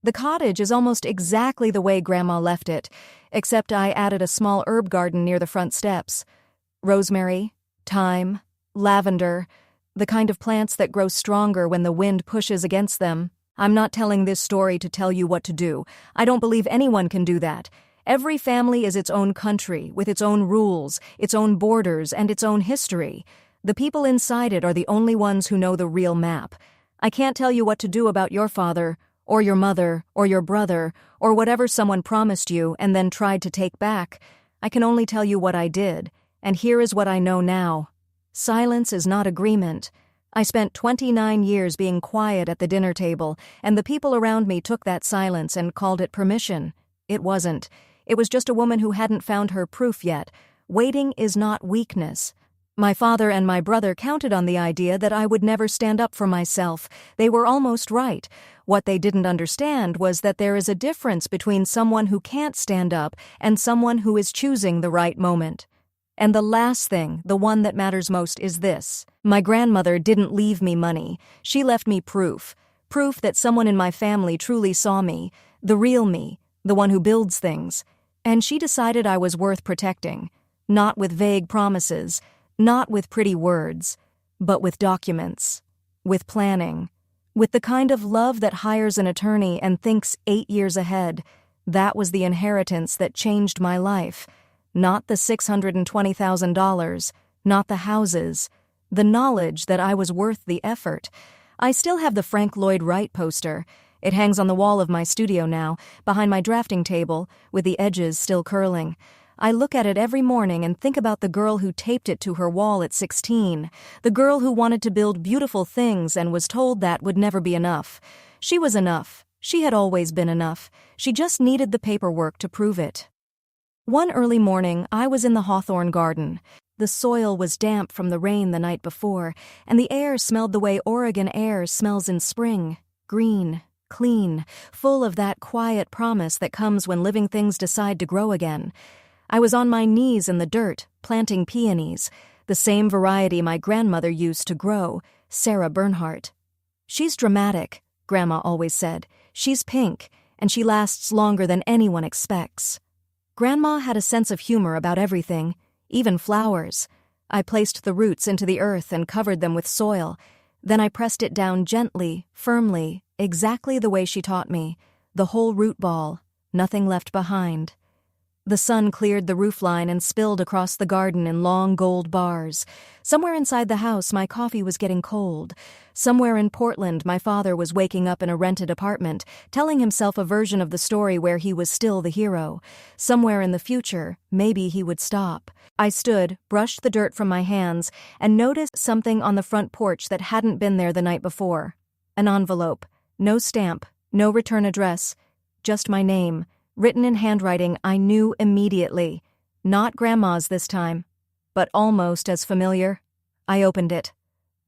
The cottage is almost exactly the way Grandma left it, except I added a small herb garden near the front steps. Rosemary, thyme, lavender, the kind of plants that grow stronger when the wind pushes against them. I'm not telling this story to tell you what to do. I don't believe anyone can do that. Every family is its own country, with its own rules, its own borders, and its own history. The people inside it are the only ones who know the real map. I can't tell you what to do about your father, or your mother, or your brother, or whatever someone promised you and then tried to take back. I can only tell you what I did, and here is what I know now. Silence is not agreement. I spent 29 years being quiet at the dinner table, and the people around me took that silence and called it permission. It wasn't. It was just a woman who hadn't found her proof yet. Waiting is not weakness. My father and my brother counted on the idea that I would never stand up for myself. They were almost right. What they didn't understand was that there is a difference between someone who can't stand up and someone who is choosing the right moment. And the last thing, the one that matters most, is this. My grandmother didn't leave me money. She left me proof. Proof that someone in my family truly saw me, the real me, the one who builds things. And she decided I was worth protecting. Not with vague promises, not with pretty words, but with documents, with planning, with the kind of love that hires an attorney and thinks 8 years ahead. That was the inheritance that changed my life. Not the $620,000, not the houses, the knowledge that I was worth the effort. I still have the Frank Lloyd Wright poster. It hangs on the wall of my studio now, behind my drafting table, with the edges still curling. I look at it every morning and think about the girl who taped it to her wall at 16, the girl who wanted to build beautiful things and was told that would never be enough. She was enough. She had always been enough. She just needed the paperwork to prove it. One early morning, I was in the hawthorn garden. The soil was damp from the rain the night before, and the air smelled the way Oregon air smells in spring, green, clean, full of that quiet promise that comes when living things decide to grow again. I was on my knees in the dirt, planting peonies, the same variety my grandmother used to grow, Sarah Bernhardt. She's dramatic, Grandma always said. She's pink, and she lasts longer than anyone expects. Grandma had a sense of humor about everything, even flowers. I placed the roots into the earth and covered them with soil. Then I pressed it down gently, firmly, exactly the way she taught me. The whole root ball, nothing left behind. The sun cleared the roofline and spilled across the garden in long gold bars. Somewhere inside the house, my coffee was getting cold. Somewhere in Portland, my father was waking up in a rented apartment, telling himself a version of the story where he was still the hero. Somewhere in the future, maybe he would stop. I stood, brushed the dirt from my hands, and noticed something on the front porch that hadn't been there the night before. An envelope. No stamp, no return address, just my name. Written in handwriting I knew immediately. Not Grandma's this time, but almost as familiar. I opened it.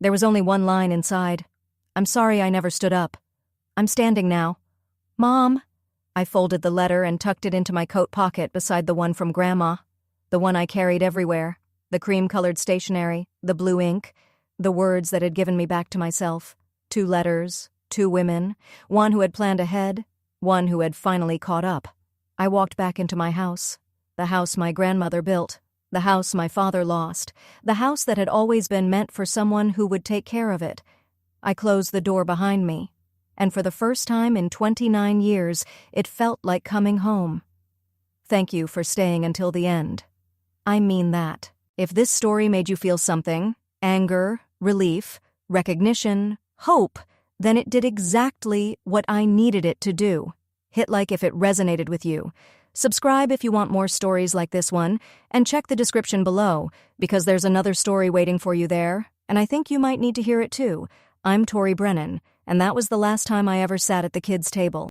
There was only one line inside. I'm sorry I never stood up. I'm standing now. Mom. I folded the letter and tucked it into my coat pocket beside the one from Grandma. The one I carried everywhere. The cream-colored stationery, the blue ink, the words that had given me back to myself. 2 letters, 2 women, one who had planned ahead, one who had finally caught up. I walked back into my house, the house my grandmother built, the house my father lost, the house that had always been meant for someone who would take care of it. I closed the door behind me, and for the first time in 29 years, it felt like coming home. Thank you for staying until the end. I mean that. If this story made you feel something, anger, relief, recognition, hope, then it did exactly what I needed it to do. Hit like if it resonated with you. Subscribe if you want more stories like this one, and check the description below, because there's another story waiting for you there, and I think you might need to hear it too. I'm Tori Brennan, and that was the last time I ever sat at the kids' table.